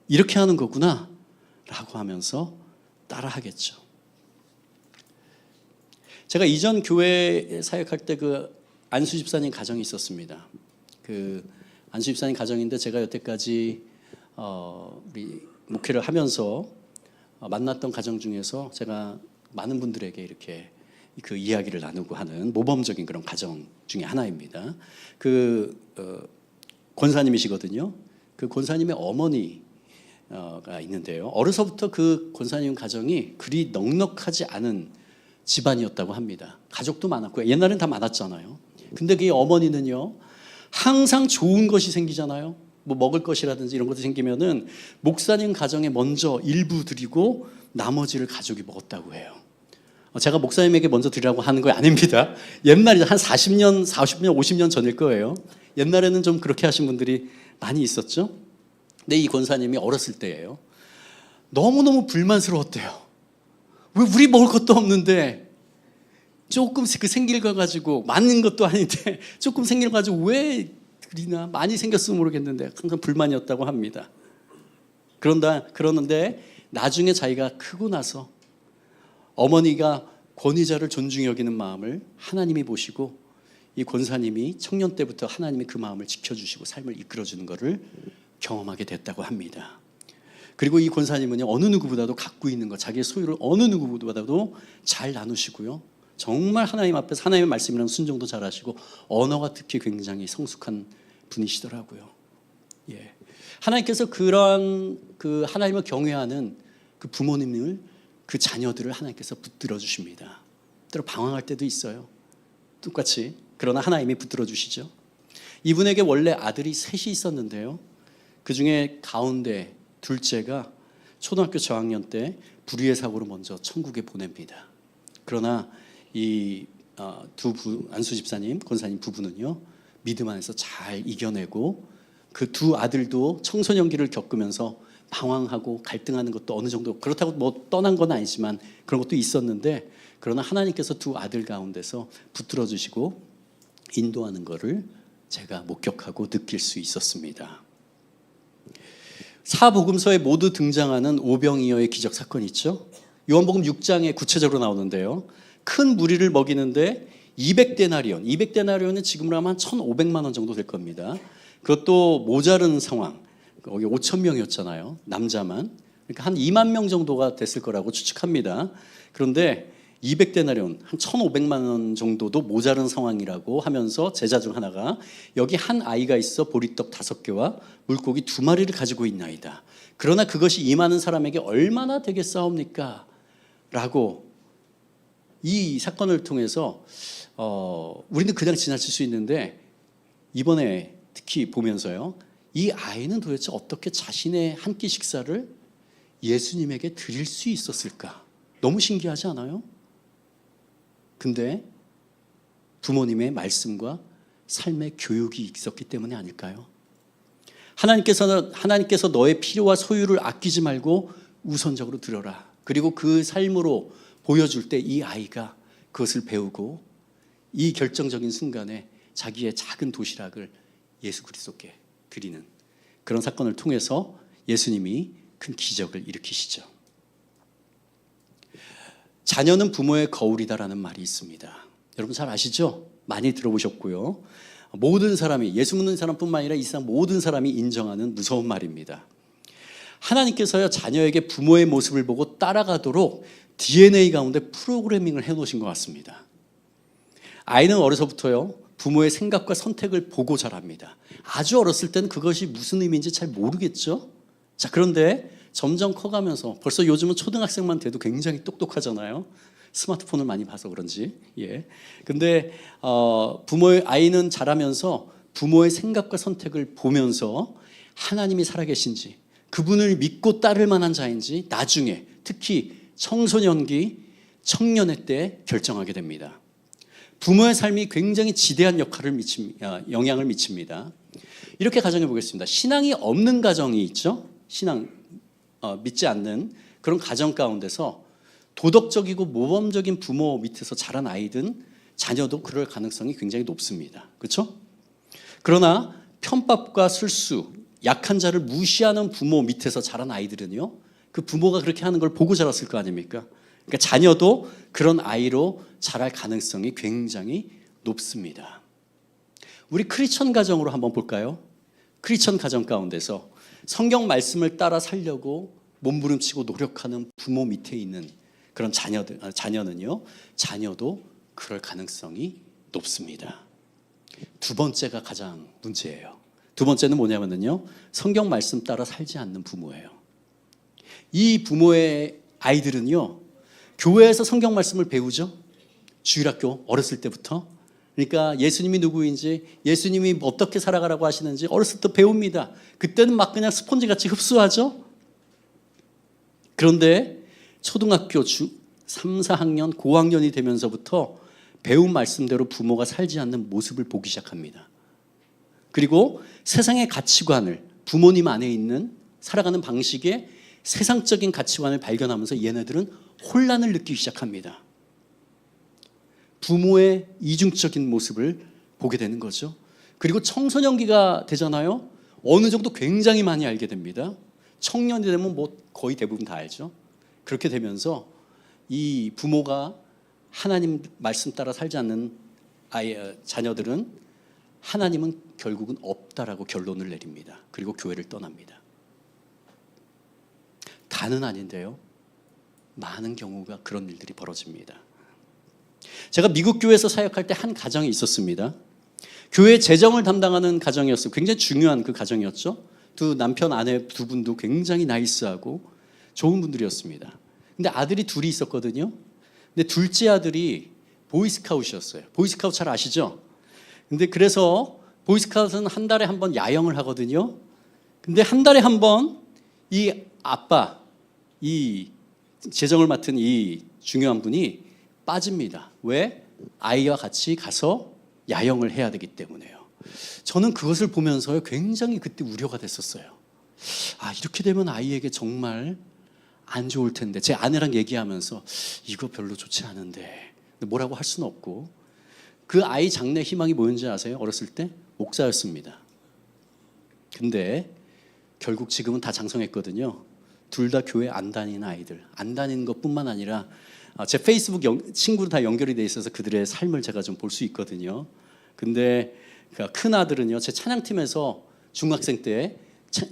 이렇게 하는 거구나 라고 하면서 따라하겠죠. 제가 이전 교회 사역할 때 그 안수 집사님 가정이 있었습니다. 그 안수 집사님 가정인데 제가 여태까지 우리 목회를 하면서 만났던 가정 중에서 제가 많은 분들에게 이렇게 그 이야기를 나누고 하는 모범적인 그런 가정 중에 하나입니다. 그 권사님이시거든요. 그 권사님의 어머니가 있는데요. 어려서부터 그 권사님 가정이 그리 넉넉하지 않은 집안이었다고 합니다. 가족도 많았고요. 옛날엔 다 많았잖아요. 근데 그 어머니는요, 항상 좋은 것이 생기잖아요. 뭐 먹을 것이라든지 이런 것이 생기면은 목사님 가정에 먼저 일부 드리고 나머지를 가족이 먹었다고 해요. 제가 목사님에게 먼저 드리라고 하는 거 아닙니다. 옛날에 한 40년, 50년 전일 거예요. 옛날에는 좀 그렇게 하신 분들이 많이 있었죠. 근데 이 권사님이 어렸을 때예요. 너무너무 불만스러웠대요. 왜 우리 먹을 것도 없는데 조금씩 그 생길 거 가지고 많은 것도 아닌데 조금 생길 거 가지고 왜 그리나 많이 생겼으면 모르겠는데 항상 불만이었다고 합니다. 그러는데 나중에 자기가 크고 나서 어머니가 권위자를 존중히 여기는 마음을 하나님이 보시고 이 권사님이 청년 때부터 하나님이 그 마음을 지켜주시고 삶을 이끌어주는 것을 경험하게 됐다고 합니다. 그리고 이 권사님은요, 어느 누구보다도 갖고 있는 것, 자기의 소유를 어느 누구보다도 잘 나누시고요, 정말 하나님 앞에서 하나님의 말씀이랑 순종도 잘하시고 언어가 특히 굉장히 성숙한 분이시더라고요. 예. 하나님께서 그런 그 하나님을 경외하는 그 부모님을, 그 자녀들을 하나님께서 붙들어 주십니다. 때로 방황할 때도 있어요. 똑같이. 그러나 하나님이 붙들어 주시죠. 이분에게 원래 아들이 셋이 있었는데요, 그 중에 가운데 둘째가 초등학교 저학년 때 불의의 사고로 먼저 천국에 보냅니다. 그러나 이 안수 집사님, 권사님 부부는요, 믿음 안에서 잘 이겨내고 그 두 아들도 청소년기를 겪으면서 방황하고 갈등하는 것도 어느 정도, 그렇다고 뭐 떠난 건 아니지만 그런 것도 있었는데, 그러나 하나님께서 두 아들 가운데서 붙들어 주시고 인도하는 것을 제가 목격하고 느낄 수 있었습니다. 사복음서에 모두 등장하는 오병이어의 기적 사건이 있죠. 요한복음 6장에 구체적으로 나오는데요, 큰 무리를 먹이는데 200데나리온, 200데나리온은 지금으로 하면 한 1,500만 원 정도 될 겁니다. 그것도 모자른 상황. 거기 5천 명이었잖아요, 남자만. 그러니까 한 2만 명 정도가 됐을 거라고 추측합니다. 그런데 200데나리온, 한 1,500만 원 정도도 모자른 상황이라고 하면서 제자 중 하나가 여기 한 아이가 있어 보리떡 5개와 물고기 2마리를 가지고 있나이다. 그러나 그것이 이 많은 사람에게 얼마나 되겠사옵니까? 라고 이 사건을 통해서 우리는 그냥 지나칠 수 있는데, 이번에 특히 보면서요, 이 아이는 도대체 어떻게 자신의 한 끼 식사를 예수님에게 드릴 수 있었을까? 너무 신기하지 않아요? 근데 부모님의 말씀과 삶의 교육이 있었기 때문에 아닐까요? 하나님께서 너의 필요와 소유를 아끼지 말고 우선적으로 드려라. 그리고 그 삶으로 보여줄 때 이 아이가 그것을 배우고 이 결정적인 순간에 자기의 작은 도시락을 예수 그리스도께 드리는 그런 사건을 통해서 예수님이 큰 기적을 일으키시죠. 자녀는 부모의 거울이다라는 말이 있습니다. 여러분 잘 아시죠? 많이 들어보셨고요. 모든 사람이, 예수 믿는 사람뿐만 아니라 이 세상 모든 사람이 인정하는 무서운 말입니다. 하나님께서요, 자녀에게 부모의 모습을 보고 따라가도록 DNA 가운데 프로그래밍을 해놓으신 것 같습니다. 아이는 어려서부터요, 부모의 생각과 선택을 보고 자랍니다. 아주 어렸을 때는 그것이 무슨 의미인지 잘 모르겠죠. 자, 그런데 점점 커가면서 벌써 요즘은 초등학생만 돼도 굉장히 똑똑하잖아요. 스마트폰을 많이 봐서 그런지. 예. 근데 아이는 자라면서 부모의 생각과 선택을 보면서 하나님이 살아계신지, 그분을 믿고 따를 만한 자인지 나중에 특히 청소년기, 청년의 때 결정하게 됩니다. 부모의 삶이 굉장히 지대한 영향을 미칩니다. 이렇게 가정해 보겠습니다. 신앙이 없는 가정이 있죠. 믿지 않는 그런 가정 가운데서 도덕적이고 모범적인 부모 밑에서 자란 아이든 자녀도 그럴 가능성이 굉장히 높습니다. 그렇죠? 그러나 편법과 술수, 약한 자를 무시하는 부모 밑에서 자란 아이들은요, 그 부모가 그렇게 하는 걸 보고 자랐을 거 아닙니까? 그러니까 자녀도 그런 아이로 자랄 가능성이 굉장히 높습니다. 우리 크리스천 가정으로 한번 볼까요? 크리스천 가정 가운데서 성경 말씀을 따라 살려고 몸부림치고 노력하는 부모 밑에 있는 그런 자녀는요, 자녀도 그럴 가능성이 높습니다. 두 번째가 가장 문제예요. 두 번째는 뭐냐면요, 성경 말씀 따라 살지 않는 부모예요. 이 부모의 아이들은요, 교회에서 성경 말씀을 배우죠. 주일학교 어렸을 때부터. 그러니까 예수님이 누구인지, 예수님이 어떻게 살아가라고 하시는지 어렸을 때 배웁니다. 그때는 막 그냥 스폰지같이 흡수하죠. 그런데 초등학교 3, 4학년, 고학년이 되면서부터 배운 말씀대로 부모가 살지 않는 모습을 보기 시작합니다. 그리고 세상의 가치관을, 부모님 안에 있는 살아가는 방식의 세상적인 가치관을 발견하면서 얘네들은 혼란을 느끼기 시작합니다. 부모의 이중적인 모습을 보게 되는 거죠. 그리고 청소년기가 되잖아요. 어느 정도 굉장히 많이 알게 됩니다. 청년이 되면 뭐 거의 대부분 다 알죠. 그렇게 되면서 이 부모가 하나님 말씀 따라 살지 않는 자녀들은 하나님은 결국은 없다라고 결론을 내립니다. 그리고 교회를 떠납니다. 다는 아닌데요, 많은 경우가 그런 일들이 벌어집니다. 제가 미국 교회에서 사역할 때 한 가정이 있었습니다. 교회 재정을 담당하는 가정이었어요. 굉장히 중요한 그 가정이었죠. 두 남편 아내 두 분도 굉장히 나이스하고 좋은 분들이었습니다. 근데 아들이 둘이 있었거든요. 근데 둘째 아들이 보이스카웃이었어요. 보이스카웃 잘 아시죠? 근데 그래서 보이스카웃은 한 달에 한 번 야영을 하거든요. 근데 한 달에 한 번 이 아빠, 이 재정을 맡은 이 중요한 분이 빠집니다. 왜? 아이와 같이 가서 야영을 해야 되기 때문에요. 저는 그것을 보면서 굉장히 그때 우려가 됐었어요. 이렇게 되면 아이에게 정말 안 좋을 텐데. 제 아내랑 얘기하면서 이거 별로 좋지 않은데 뭐라고 할 수는 없고. 그 아이 장래 희망이 뭐였는지 아세요? 어렸을 때 목사였습니다. 근데 결국 지금은 다 장성했거든요. 둘 다 교회 안 다니는 아이들. 안 다니는 것뿐만 아니라 제 페이스북 친구로 다 연결이 돼 있어서 그들의 삶을 제가 좀 볼 수 있거든요. 근데 큰 아들은요, 제 찬양팀에서 중학생 때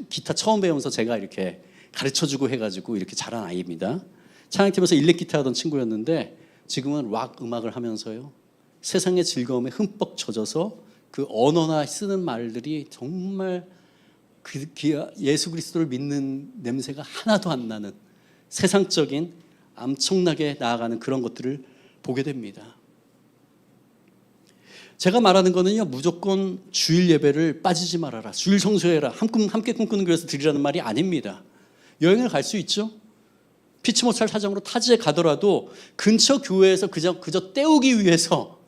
기타 처음 배우면서 제가 이렇게 가르쳐주고 해가지고 이렇게 자란 아이입니다. 찬양팀에서 일렉 기타 하던 친구였는데 지금은 락 음악을 하면서요, 세상의 즐거움에 흠뻑 젖어서 그 언어나 쓰는 말들이 정말 예수 그리스도를 믿는 냄새가 하나도 안 나는 세상적인 엄청나게 나아가는 그런 것들을 보게 됩니다. 제가 말하는 거는요, 무조건 주일 예배를 빠지지 말아라, 주일 성수해라, 함께 꿈꾸는 교회에서 드리라는 말이 아닙니다. 여행을 갈 수 있죠. 피치 못할 사정으로 타지에 가더라도 근처 교회에서 그저 때우기 위해서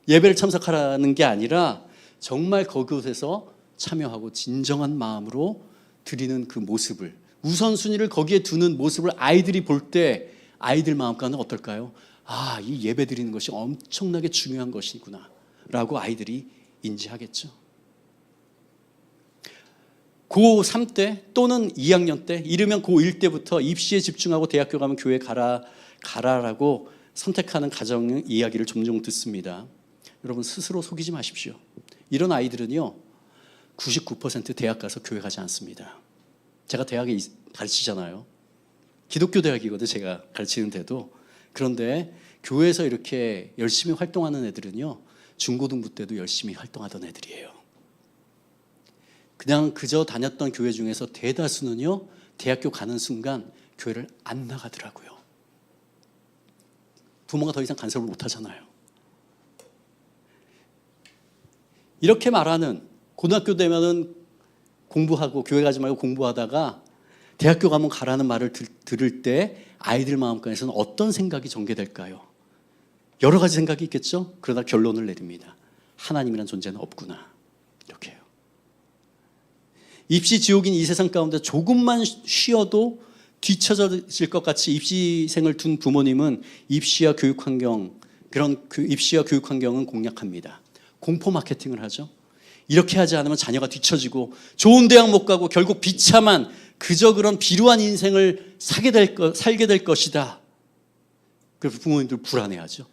예배를 참석하라는 게 아니라 정말 그곳에서 참여하고 진정한 마음으로 드리는 그 모습을, 우선순위를 거기에 두는 모습을 아이들이 볼 때 아이들 마음가는 어떨까요? 이 예배 드리는 것이 엄청나게 중요한 것이구나 라고 아이들이 인지하겠죠. 고3 때 또는 2학년 때, 이르면 고1 때부터 입시에 집중하고 대학교 가면 교회 가라라고 선택하는 가정 이야기를 종종 듣습니다. 여러분 스스로 속이지 마십시오. 이런 아이들은요 99% 대학 가서 교회 가지 않습니다. 제가 대학에 가르치잖아요. 기독교 대학이거든요, 제가 가르치는데도. 그런데 교회에서 이렇게 열심히 활동하는 애들은요 중고등부 때도 열심히 활동하던 애들이에요. 그냥 그저 다녔던 교회 중에서 대다수는요 대학교 가는 순간 교회를 안 나가더라고요. 부모가 더 이상 간섭을 못 하잖아요. 이렇게 말하는, 고등학교 되면은 공부하고 교회 가지 말고 공부하다가 대학교 가면 가라는 말을 들을 때 아이들 마음가에서는 어떤 생각이 전개될까요? 여러 가지 생각이 있겠죠? 그러다 결론을 내립니다. 하나님이란 존재는 없구나. 이렇게요. 입시 지옥인 이 세상 가운데 조금만 쉬어도 뒤처질 것 같이 입시생을 둔 부모님은 입시와 교육 환경은 공략합니다. 공포 마케팅을 하죠. 이렇게 하지 않으면 자녀가 뒤처지고 좋은 대학 못 가고 결국 비참한 그저 그런 비루한 인생을 살게 될 것이다. 그래서 부모님들 불안해하죠.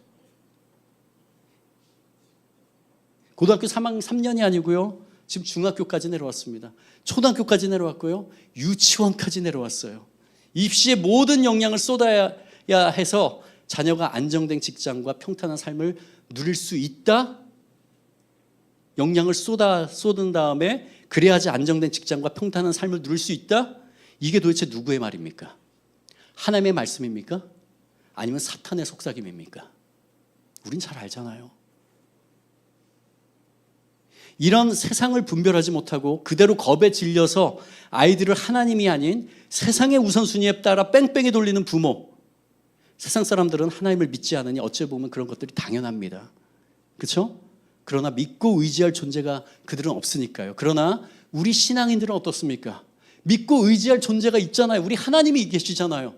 고등학교 3년이 아니고요. 지금 중학교까지 내려왔습니다. 초등학교까지 내려왔고요. 유치원까지 내려왔어요. 입시에 모든 역량을 쏟아야 해서 자녀가 안정된 직장과 평탄한 삶을 누릴 수 있다? 역량을 쏟은 다음에 그래야지 안정된 직장과 평탄한 삶을 누릴 수 있다? 이게 도대체 누구의 말입니까? 하나님의 말씀입니까? 아니면 사탄의 속삭임입니까? 우린 잘 알잖아요. 이런 세상을 분별하지 못하고 그대로 겁에 질려서 아이들을 하나님이 아닌 세상의 우선순위에 따라 뺑뺑이 돌리는 부모. 세상 사람들은 하나님을 믿지 않으니 어찌 보면 그런 것들이 당연합니다. 그렇죠? 그러나 믿고 의지할 존재가 그들은 없으니까요. 그러나 우리 신앙인들은 어떻습니까? 믿고 의지할 존재가 있잖아요. 우리 하나님이 계시잖아요.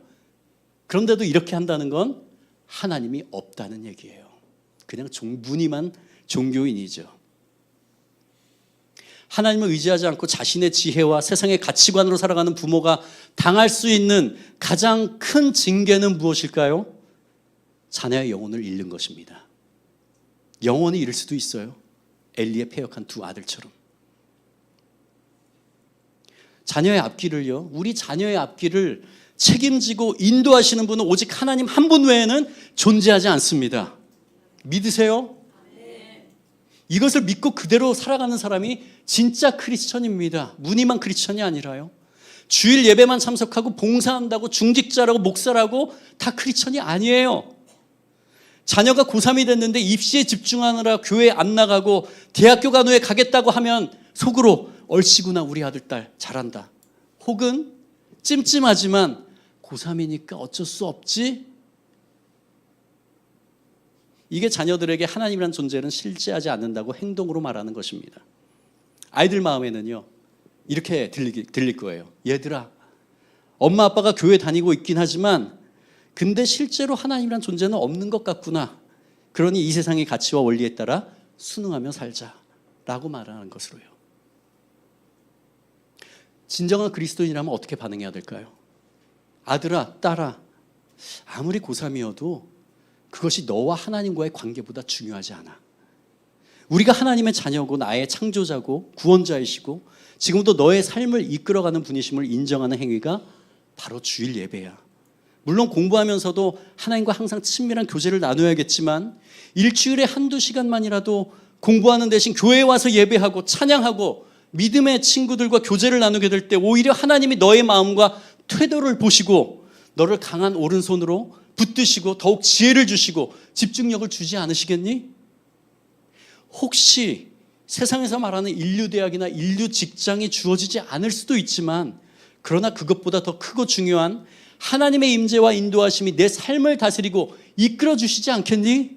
그런데도 이렇게 한다는 건 하나님이 없다는 얘기예요. 그냥 무늬만 종교인이죠. 하나님을 의지하지 않고 자신의 지혜와 세상의 가치관으로 살아가는 부모가 당할 수 있는 가장 큰 징계는 무엇일까요? 자녀의 영혼을 잃는 것입니다. 영원히 잃을 수도 있어요. 엘리의 패역한 두 아들처럼. 자녀의 앞길을요, 우리 자녀의 앞길을 책임지고 인도하시는 분은 오직 하나님 한 분 외에는 존재하지 않습니다. 믿으세요? 이것을 믿고 그대로 살아가는 사람이 진짜 크리스천입니다. 무늬만 크리스천이 아니라요. 주일 예배만 참석하고 봉사한다고 중직자라고 목사라고 다 크리스천이 아니에요. 자녀가 고3이 됐는데 입시에 집중하느라 교회 안 나가고 대학교 간 후에 가겠다고 하면 속으로 얼씨구나 우리 아들 딸 잘한다. 혹은 찜찜하지만 고3이니까 어쩔 수 없지. 이게 자녀들에게 하나님이라는 존재는 실제하지 않는다고 행동으로 말하는 것입니다. 아이들 마음에는요 이렇게 들릴 거예요. 얘들아, 엄마 아빠가 교회 다니고 있긴 하지만 근데 실제로 하나님이란 존재는 없는 것 같구나. 그러니 이 세상의 가치와 원리에 따라 순응하며 살자라고 말하는 것으로요. 진정한 그리스도인이라면 어떻게 반응해야 될까요? 아들아, 딸아, 아무리 고3이어도 그것이 너와 하나님과의 관계보다 중요하지 않아. 우리가 하나님의 자녀고 나의 창조자고 구원자이시고 지금도 너의 삶을 이끌어가는 분이심을 인정하는 행위가 바로 주일 예배야. 물론 공부하면서도 하나님과 항상 친밀한 교제를 나눠야겠지만 일주일에 한두 시간만이라도 공부하는 대신 교회에 와서 예배하고 찬양하고 믿음의 친구들과 교제를 나누게 될 때 오히려 하나님이 너의 마음과 태도를 보시고 너를 강한 오른손으로 붙드시고 더욱 지혜를 주시고 집중력을 주지 않으시겠니? 혹시 세상에서 말하는 인류대학이나 인류직장이 주어지지 않을 수도 있지만 그러나 그것보다 더 크고 중요한 하나님의 임재와 인도하심이 내 삶을 다스리고 이끌어 주시지 않겠니?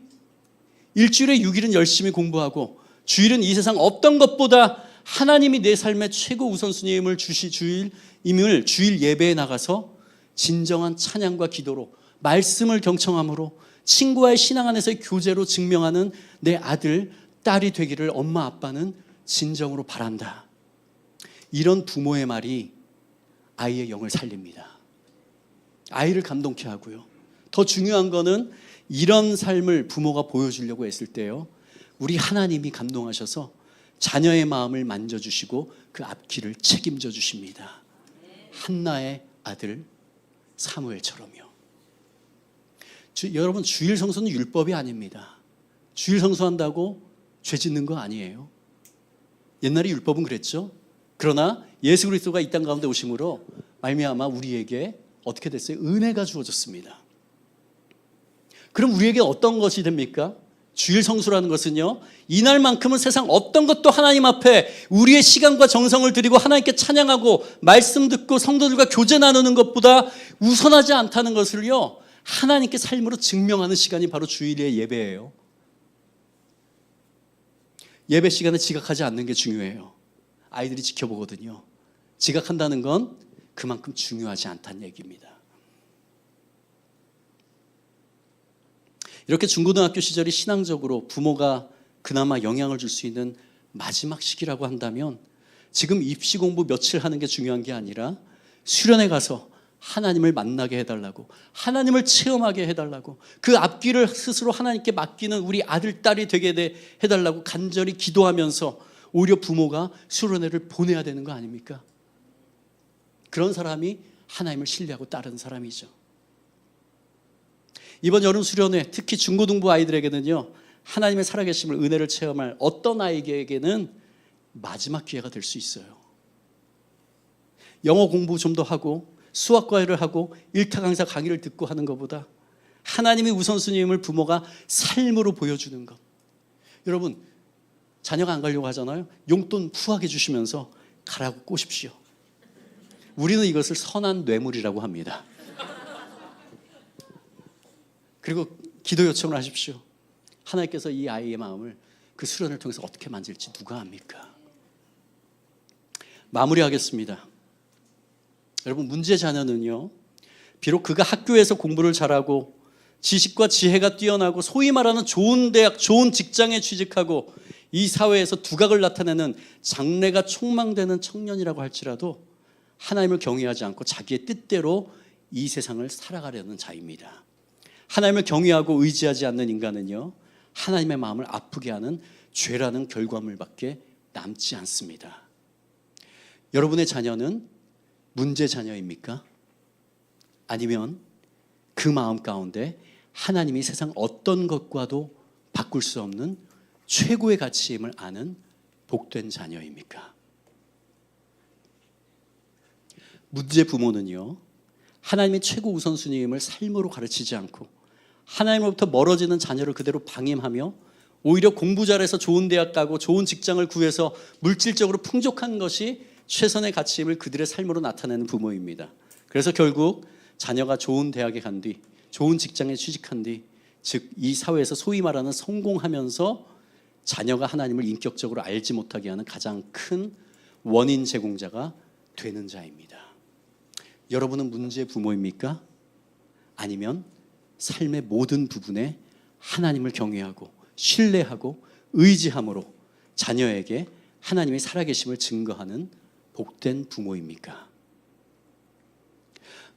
일주일에 6일은 열심히 공부하고 주일은 이 세상 어떤 것보다 하나님이 내 삶의 최고 우선순위임을 주일 예배에 나가서 진정한 찬양과 기도로 말씀을 경청함으로 친구와의 신앙 안에서의 교제로 증명하는 내 아들, 딸이 되기를 엄마 아빠는 진정으로 바란다. 이런 부모의 말이 아이의 영을 살립니다. 아이를 감동케 하고요. 더 중요한 거는 이런 삶을 부모가 보여주려고 했을 때요, 우리 하나님이 감동하셔서 자녀의 마음을 만져주시고 그 앞길을 책임져 주십니다. 한나의 아들 사무엘처럼요. 여러분, 주일 성수는 율법이 아닙니다. 주일 성수한다고 죄 짓는 거 아니에요. 옛날에 율법은 그랬죠. 그러나 예수 그리스도가 이 땅 가운데 오심으로 말미암아 우리에게 어떻게 됐어요? 은혜가 주어졌습니다. 그럼 우리에게 어떤 것이 됩니까? 주일 성수라는 것은요, 이날만큼은 세상 어떤 것도 하나님 앞에 우리의 시간과 정성을 들이고 하나님께 찬양하고 말씀 듣고 성도들과 교제 나누는 것보다 우선하지 않다는 것을요, 하나님께 삶으로 증명하는 시간이 바로 주일의 예배예요. 예배 시간에 지각하지 않는 게 중요해요. 아이들이 지켜보거든요. 지각한다는 건 그만큼 중요하지 않다는 얘기입니다. 이렇게 중고등학교 시절이 신앙적으로 부모가 그나마 영향을 줄 수 있는 마지막 시기라고 한다면, 지금 입시 공부 며칠 하는 게 중요한 게 아니라 수련회 가서 하나님을 만나게 해달라고, 하나님을 체험하게 해달라고, 그 앞길을 스스로 하나님께 맡기는 우리 아들, 딸이 되게 해달라고 간절히 기도하면서 오히려 부모가 수련회를 보내야 되는 거 아닙니까? 그런 사람이 하나님을 신뢰하고 따르는 사람이죠. 이번 여름 수련회, 특히 중고등부 아이들에게는요, 하나님의 살아계심을, 은혜를 체험할 어떤 아이에게는 마지막 기회가 될 수 있어요. 영어 공부 좀 더 하고 수학 과외를 하고 일타 강사 강의를 듣고 하는 것보다 하나님이 우선순위임을 부모가 삶으로 보여주는 것. 여러분, 자녀가 안 가려고 하잖아요. 용돈 푸하게 주시면서 가라고 꼬십시오. 우리는 이것을 선한 뇌물이라고 합니다. 그리고 기도 요청을 하십시오. 하나님께서 이 아이의 마음을 그 수련을 통해서 어떻게 만질지 누가 압니까? 마무리하겠습니다. 여러분, 문제 자녀는요, 비록 그가 학교에서 공부를 잘하고 지식과 지혜가 뛰어나고 소위 말하는 좋은 대학, 좋은 직장에 취직하고 이 사회에서 두각을 나타내는 장래가 촉망되는 청년이라고 할지라도 하나님을 경외하지 않고 자기의 뜻대로 이 세상을 살아가려는 자입니다. 하나님을 경외하고 의지하지 않는 인간은요, 하나님의 마음을 아프게 하는 죄라는 결과물밖에 남지 않습니다. 여러분의 자녀는 문제 자녀입니까? 아니면 그 마음 가운데 하나님이 세상 어떤 것과도 바꿀 수 없는 최고의 가치임을 아는 복된 자녀입니까? 문제 부모는요, 하나님의 최고 우선순위임을 삶으로 가르치지 않고 하나님으로부터 멀어지는 자녀를 그대로 방임하며 오히려 공부 잘해서 좋은 대학 가고 좋은 직장을 구해서 물질적으로 풍족한 것이 최선의 가치임을 그들의 삶으로 나타내는 부모입니다. 그래서 결국 자녀가 좋은 대학에 간 뒤, 좋은 직장에 취직한 뒤, 즉 이 사회에서 소위 말하는 성공하면서 자녀가 하나님을 인격적으로 알지 못하게 하는 가장 큰 원인 제공자가 되는 자입니다. 여러분은 문제 부모입니까? 아니면 삶의 모든 부분에 하나님을 경외하고 신뢰하고 의지함으로 자녀에게 하나님의 살아계심을 증거하는 복된 부모입니까?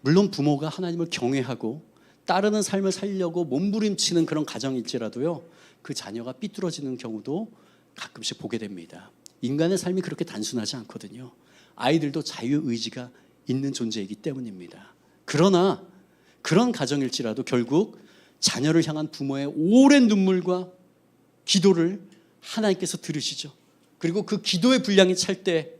물론 부모가 하나님을 경외하고 따르는 삶을 살려고 몸부림치는 그런 가정일지라도요, 그 자녀가 삐뚤어지는 경우도 가끔씩 보게 됩니다. 인간의 삶이 그렇게 단순하지 않거든요. 아이들도 자유의지가 있는 존재이기 때문입니다. 그러나 그런 가정일지라도 결국 자녀를 향한 부모의 오랜 눈물과 기도를 하나님께서 들으시죠. 그리고 그 기도의 분량이 찰 때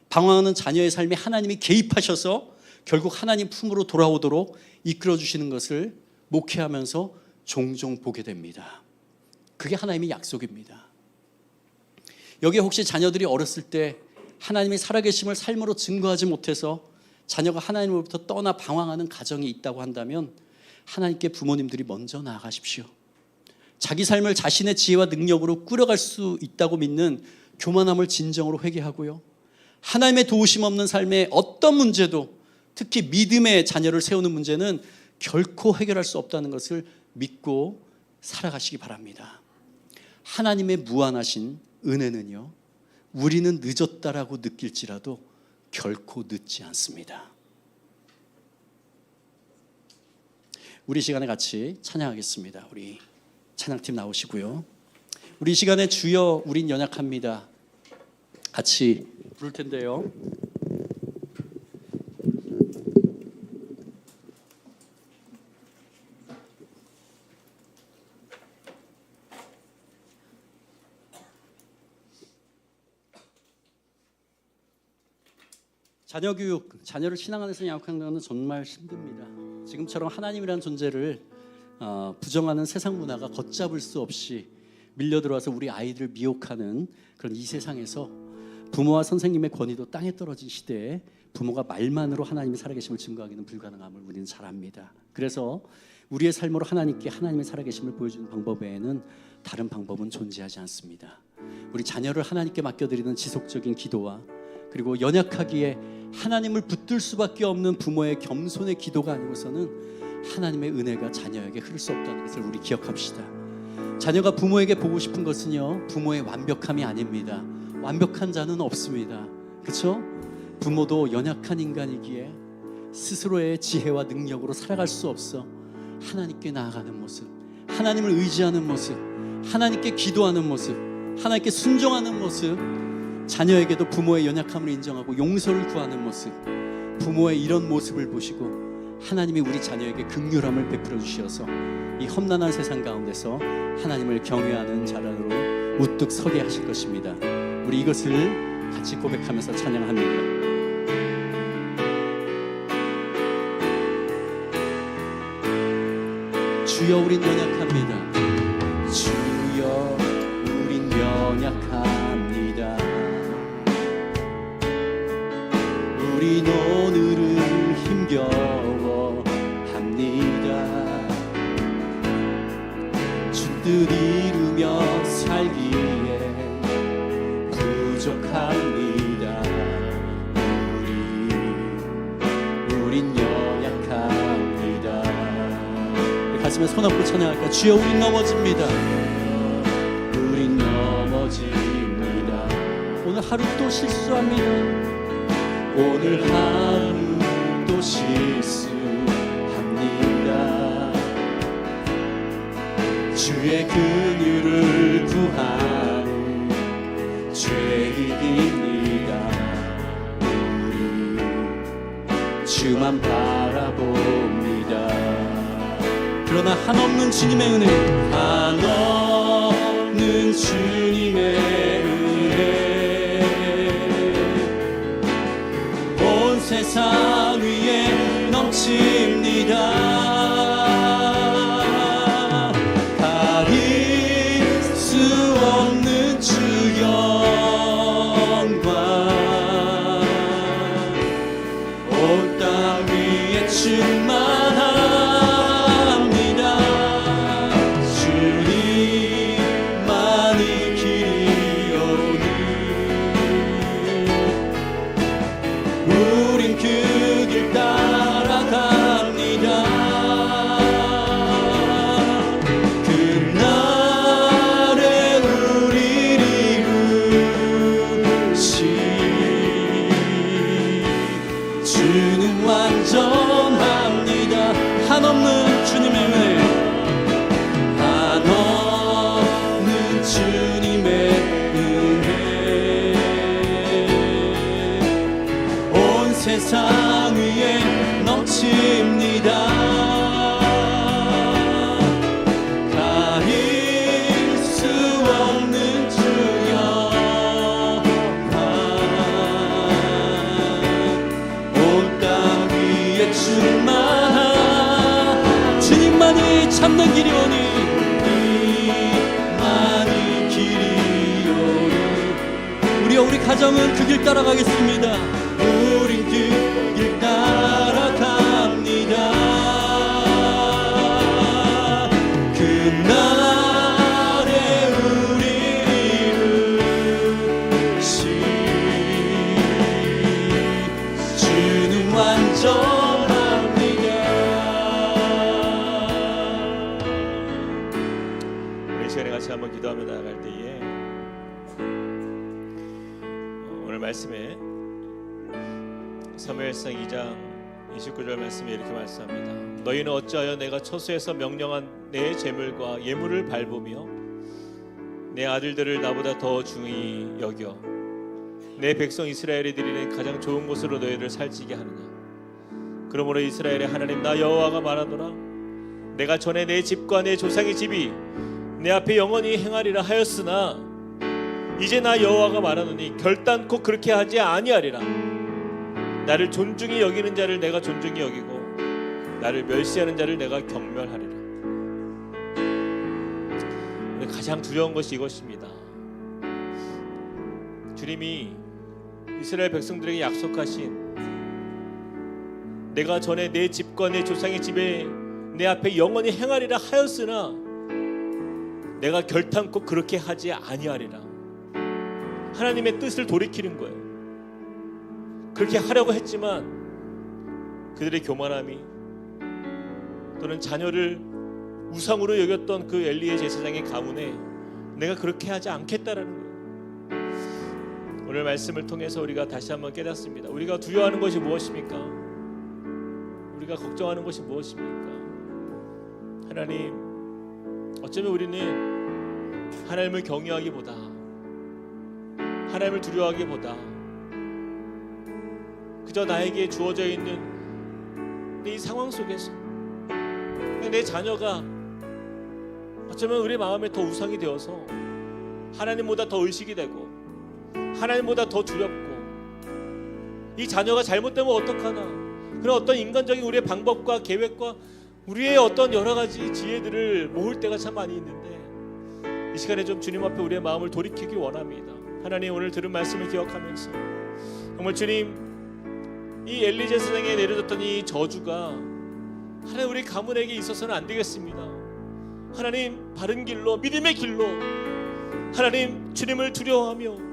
방황하는 자녀의 삶에 하나님이 개입하셔서 결국 하나님 품으로 돌아오도록 이끌어주시는 것을 목회하면서 종종 보게 됩니다. 그게 하나님의 약속입니다. 여기에 혹시 자녀들이 어렸을 때 하나님의 살아계심을 삶으로 증거하지 못해서 자녀가 하나님으로부터 떠나 방황하는 가정이 있다고 한다면 하나님께 부모님들이 먼저 나아가십시오. 자기 삶을 자신의 지혜와 능력으로 꾸려갈 수 있다고 믿는 교만함을 진정으로 회개하고요, 하나님의 도우심 없는 삶의 어떤 문제도, 특히 믿음의 자녀를 세우는 문제는 결코 해결할 수 없다는 것을 믿고 살아가시기 바랍니다. 하나님의 무한하신 은혜는요, 우리는 늦었다라고 느낄지라도 결코 늦지 않습니다. 우리 시간에 같이 찬양하겠습니다. 우리 찬양팀 나오시고요. 우리 시간에 주여 우린 연약합니다 같이 부를 텐데요. 자녀 교육, 자녀를 신앙 안에서 양육하는 것은 정말 힘듭니다. 지금처럼 하나님이라는 존재를 부정하는 세상 문화가 걷잡을 수 없이 밀려들어와서 우리 아이들을 미혹하는 그런 이 세상에서 부모와 선생님의 권위도 땅에 떨어진 시대에 부모가 말만으로 하나님의 살아계심을 증거하기는 불가능함을 우리는 잘 압니다. 그래서 우리의 삶으로 하나님께 하나님의 살아계심을 보여주는 방법 외에는 다른 방법은 존재하지 않습니다. 우리 자녀를 하나님께 맡겨드리는 지속적인 기도와 그리고 연약하기에 하나님을 붙들 수밖에 없는 부모의 겸손의 기도가 아니고서는 하나님의 은혜가 자녀에게 흐를 수 없다는 것을 우리 기억합시다. 자녀가 부모에게 보고 싶은 것은요, 부모의 완벽함이 아닙니다. 완벽한 자는 없습니다. 그렇죠? 부모도 연약한 인간이기에 스스로의 지혜와 능력으로 살아갈 수 없어 하나님께 나아가는 모습, 하나님을 의지하는 모습, 하나님께 기도하는 모습, 하나님께 순종하는 모습, 자녀에게도 부모의 연약함을 인정하고 용서를 구하는 모습, 부모의 이런 모습을 보시고 하나님이 우리 자녀에게 긍휼함을 베풀어 주셔서 이 험난한 세상 가운데서 하나님을 경외하는 자라로 우뚝 서게 하실 것입니다. 우리 이것을 같이 고백하면서 찬양합니다. 주여 우린 연약합니다. 주여 우린 연약합니다. 우린 오늘은 힘겨워합니다. 주 뜻 이루며 살기에 부족합니다. 우린 연약합니다. 가슴에 손 얹고 찬양할까? 주여 우린 넘어집니다. 우린 넘어집니다. 오늘 하루 또 실수합니다. 오늘 하루 또 실수합니다. 주의 긍휼을 구하는 죄인입니다. 우리 주만 바라봅니다. 그러나 한없는 주님의 은혜, 한없는 주님의 은혜 온 세상 위에 넘칩니다. 가릴 수 없는 주 영광 온 땅 위에 충만합니다. 주님만이 길이오니 우린 그 길 따라갑니다. 그날에 우리를 이루신 주는 완전합니다. 한없는 주님의 은혜, 한없는 주님의 은혜 온 세상 위에 넘칩니다. 가릴 수 없는 주 영광 온 땅 위에 충만한 주님만이 참는 길이오니 주님만이 길이오니 우리와 우리 가정은 그 길 따라가겠습니다. 우린 그 길 따라갑니다. 그날에 우리를 이루신 주는 완전합니다. 우리 시간에 같이 한번 기도합니다. 기도하며 나아갈 때에 오늘 말씀에 사무엘상 2장 29절 말씀에 이렇게 말씀합니다. 너희는 어찌하여 내가 처소에서 명령한 내 제물과 예물을 밟으며 내 아들들을 나보다 더 중히 여겨 내 백성 이스라엘이 드리는 가장 좋은 곳으로 너희를 살찌게 하느냐. 그러므로 이스라엘의 하나님 나 여호와가 말하노라. 내가 전에 내 집과 내 조상의 집이 내 앞에 영원히 행하리라 하였으나 이제 나 여호와가 말하노니 결단코 그렇게 하지 아니하리라. 나를 존중히 여기는 자를 내가 존중히 여기고 나를 멸시하는 자를 내가 경멸하리라. 가장 두려운 것이 이것입니다. 주님이 이스라엘 백성들에게 약속하신 내가 전에 내 집과 내 조상의 집에 내 앞에 영원히 행하리라 하였으나 내가 결단코 그렇게 하지 아니하리라. 하나님의 뜻을 돌이키는 거예요. 그렇게 하려고 했지만 그들의 교만함이 또는 자녀를 우상으로 여겼던 그 엘리의 제사장의 가문에 내가 그렇게 하지 않겠다라는 거예요. 오늘 말씀을 통해서 우리가 다시 한번 깨닫습니다. 우리가 두려워하는 것이 무엇입니까? 우리가 걱정하는 것이 무엇입니까? 하나님, 어쩌면 우리는 하나님을 경외하기보다 하나님을 두려워하기보다 그저 나에게 주어져 있는 이 상황 속에서 내 자녀가 어쩌면 우리 마음에 더 우상이 되어서 하나님보다 더 의식이 되고 하나님보다 더 두렵고 이 자녀가 잘못되면 어떡하나 그런 어떤 인간적인 우리의 방법과 계획과 우리의 어떤 여러 가지 지혜들을 모을 때가 참 많이 있는데 이 시간에 좀 주님 앞에 우리의 마음을 돌이키기 원합니다. 하나님, 오늘 들은 말씀을 기억하면서 정말 주님, 이 엘리 제사장에 내려졌던 이 저주가 하나님 우리 가문에게 있어서는 안 되겠습니다. 하나님, 바른 길로 믿음의 길로 하나님 주님을 두려워하며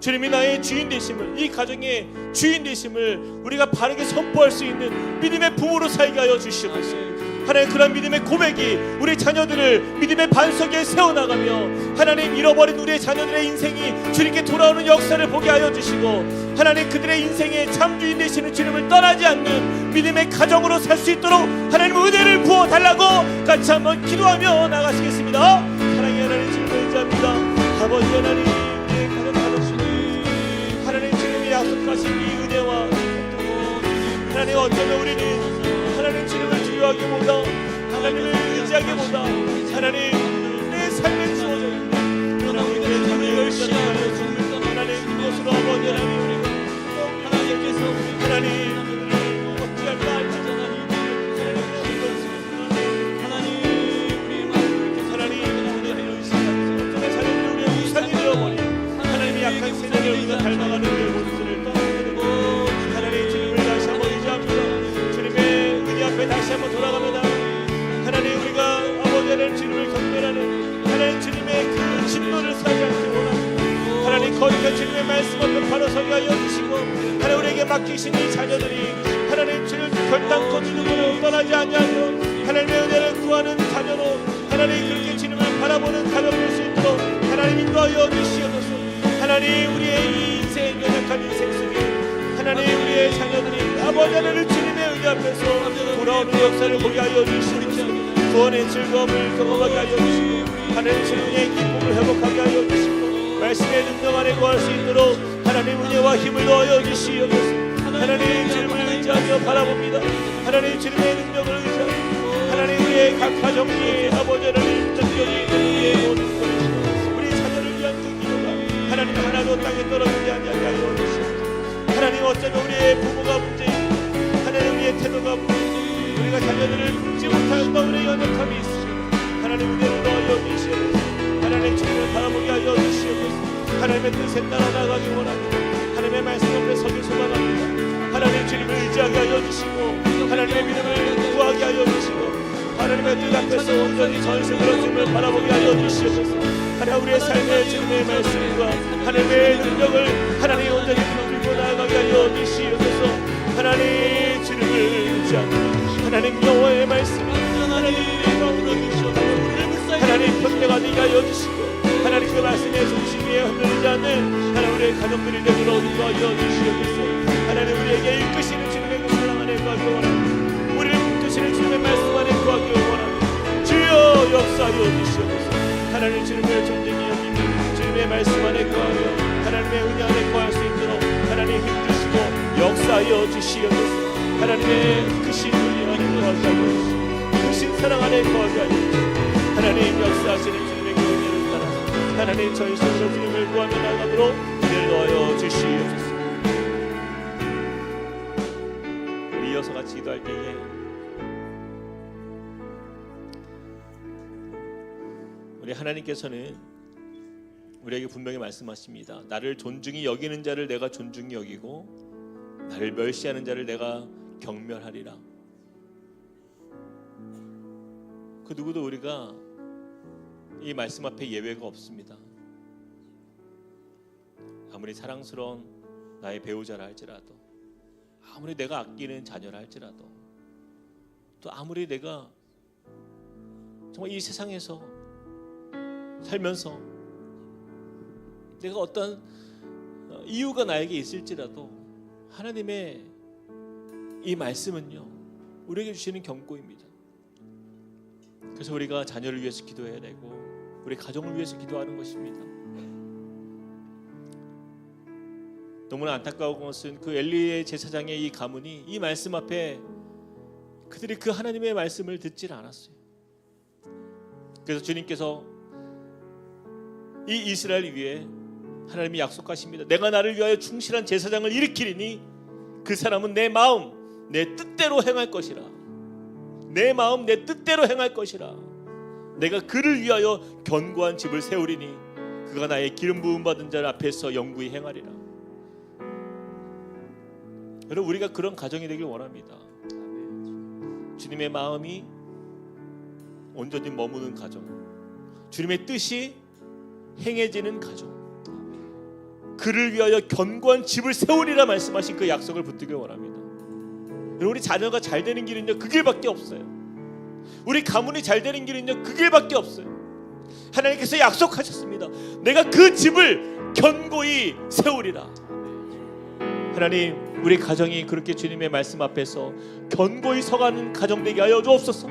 주님이 나의 주인 되심을, 이 가정의 주인 되심을 우리가 바르게 선포할 수 있는 믿음의 부모로 살게 하여 주시옵소서. 하나님, 그런 믿음의 고백이 우리 자녀들을 믿음의 반석에 세워나가며 하나님 잃어버린 우리의 자녀들의 인생이 주님께 돌아오는 역사를 보게 하여 주시고 하나님 그들의 인생의 참주인 되시는 주님을 떠나지 않는 믿음의 가정으로 살 수 있도록 하나님 은혜를 부어달라고 같이 한번 기도하며 나가시겠습니다. 사랑의 하나님, 주님을 의지합니다. 아버지 하나님, 우리의 가정 다루시니 하나님 주님이 약속하신 이 은혜와 하나님, 어쩌면 우리는 하나님 주님을 두려워하기보다 하나님을 의지하기보다 하나님 내 삶에 주어져 있는 우리의 삶을 열심히 하나님 그것으로 아버지 하나님 우리가 하나님께서 하나님 어찌할까 하나님 하나님의 약한 세대를 우리가 닮아가는 그 모습들을 떠나고 하나님 주님을 다시 한번 의지합니다. 주님의 은혜 앞에 다시 한번 돌아갑니다. 하나님, 우리가 아버지 하나님 주님을 경배하는 하나님 주님의 그 진노를 사지 않기 원합니다. 하나님, 거룩한 주님의 말씀 앞에 바로 서게 하여 주시고 하나님 우리에게 맡기신 이 자녀들이 하나님 주를 결단코 주님으로 떠나지 아니하며 하나님의 은혜를 구하는 자녀로 하나님 그렇게 주님을 바라보는 가정 될 수 있도록 하나님 인도하여 주시옵소서. 하나님, 우리의 이 인생 연약한 인생 속에 하나님 우리의 자녀들이 아버지 하나님 주님의 은혜 앞에서 돌아오는 역사를 보게 하여 주시옵소서. 구원의 즐거움을 경험하게 하여 주시고 하나님 주님의 기쁨을 회복하게 하여 주시고 말씀의 능력 안에 거할 수 있도록 하나님 은혜와 힘을 더하여 주시옵소서. 하나님 주님을 의지하며 바라봅니다. 하나님 주님의 능력을 의지하며 하나님 우리의 각 가정이 아버지 하나님 전적인 우리의 모든 것이고 우리 자녀를 위한 그 기도가 하나님 하나도 땅에 떨어지지 아니하게 하여 주시옵소서. 하나님, 어쩌면 우리의 부모가 문제이고 하나님 우리의 태도가 문제이고 우리가 자녀들을 품지 못하였던 우리의 연약함이 있으시고 하나님 은혜를 더하여 주시옵소서. 하나님 주님을 바라보게 하여 주시옵소서. 하나님의 뜻에 따라 나가기 원합니다. 하나님의 말씀 앞에 서기 소망합니다. 하나님 주님을 의지하게 하여 주시고 하나님의 믿음을 구하게 하여 주시고 하나님의 뜻 앞에서 온전히 전심으로 주님을 바라보게 하여 주시옵소서. 하나님, 우리의 삶의 주님의 말씀과 하나님의 능력을 하나님 온전히 들고 나아가게 하여 주시옵소서. 하나님 주님을 의지하고 하나님 여호와의 말씀 하나님 우리의 마음으로 주시옵소서. 하나님 편대가 되게 하여 주시고 하나님 그 말씀의 중심 위에 흔들리지 않는 하나님 우리의 가족들이 되도록 인도하여 주시옵소서. 하나님 우리에게 이끄시는 주님의 그 사랑 안에 거하기 원합니다. 우리를 붙드시는 주님의 말씀 안에 거하기 원합니다. 주여 역사하여 주시옵소서. 하나님 주님을 존중히 여기며 주님의 말씀 안에 거하며 하나님의 은혜 안에 거할 수 있도록 하나님 힘주시고 역사하여 주시옵소서. 하나님의 크신 은혜 안에 거하게 하여 주시옵소서. 크신 사랑 안에 거하게 하여 주시옵소서. 하나님 역사하시는 주님의 그 은혜를 따라서 하나님 저희 스스로 주님을 구하며 나가도록 인도하여 주시옵소서. 우리 이어서 같이 기도할 때에 우리 하나님께서는 우리에게 분명히 말씀하십니다. 나를 존중히 여기는 자를 내가 존중히 여기고 나를 멸시하는 자를 내가 경멸하리라. 그 누구도 우리가 이 말씀 앞에 예외가 없습니다. 아무리 사랑스러운 나의 배우자라 할지라도, 아무리 내가 아끼는 자녀라 할지라도, 또 아무리 내가 정말 이 세상에서 살면서 내가 어떤 이유가 나에게 있을지라도 하나님의 이 말씀은요 우리에게 주시는 경고입니다. 그래서 우리가 자녀를 위해서 기도해야 되고 우리 가정을 위해서 기도하는 것입니다. 너무나 안타까운 것은 그 엘리의 제사장의 이 가문이 이 말씀 앞에 그들이 그 하나님의 말씀을 듣질 않았어요. 그래서 주님께서 이 이스라엘 위에 하나님이 약속하십니다. 내가 나를 위하여 충실한 제사장을 일으키리니 그 사람은 내 마음 내 뜻대로 행할 것이라. 내 마음 내 뜻대로 행할 것이라. 내가 그를 위하여 견고한 집을 세우리니 그가 나의 기름 부음 받은 자를 앞에서 영구히 행하리라. 여러분 우리가 그런 가정이 되길 원합니다. 주님의 마음이 온전히 머무는 가정, 주님의 뜻이 행해지는 가정, 그를 위하여 견고한 집을 세우리라 말씀하신 그 약속을 붙들길 원합니다. 여러분 우리 자녀가 잘 되는 길은요 그 길밖에 없어요. 우리 가문이 잘 되는 길은요 그 길밖에 없어요. 하나님께서 약속하셨습니다. 내가 그 집을 견고히 세우리라. 하나님 우리 가정이 그렇게 주님의 말씀 앞에서 견고히 서가는 가정 되게 하여 주옵소서.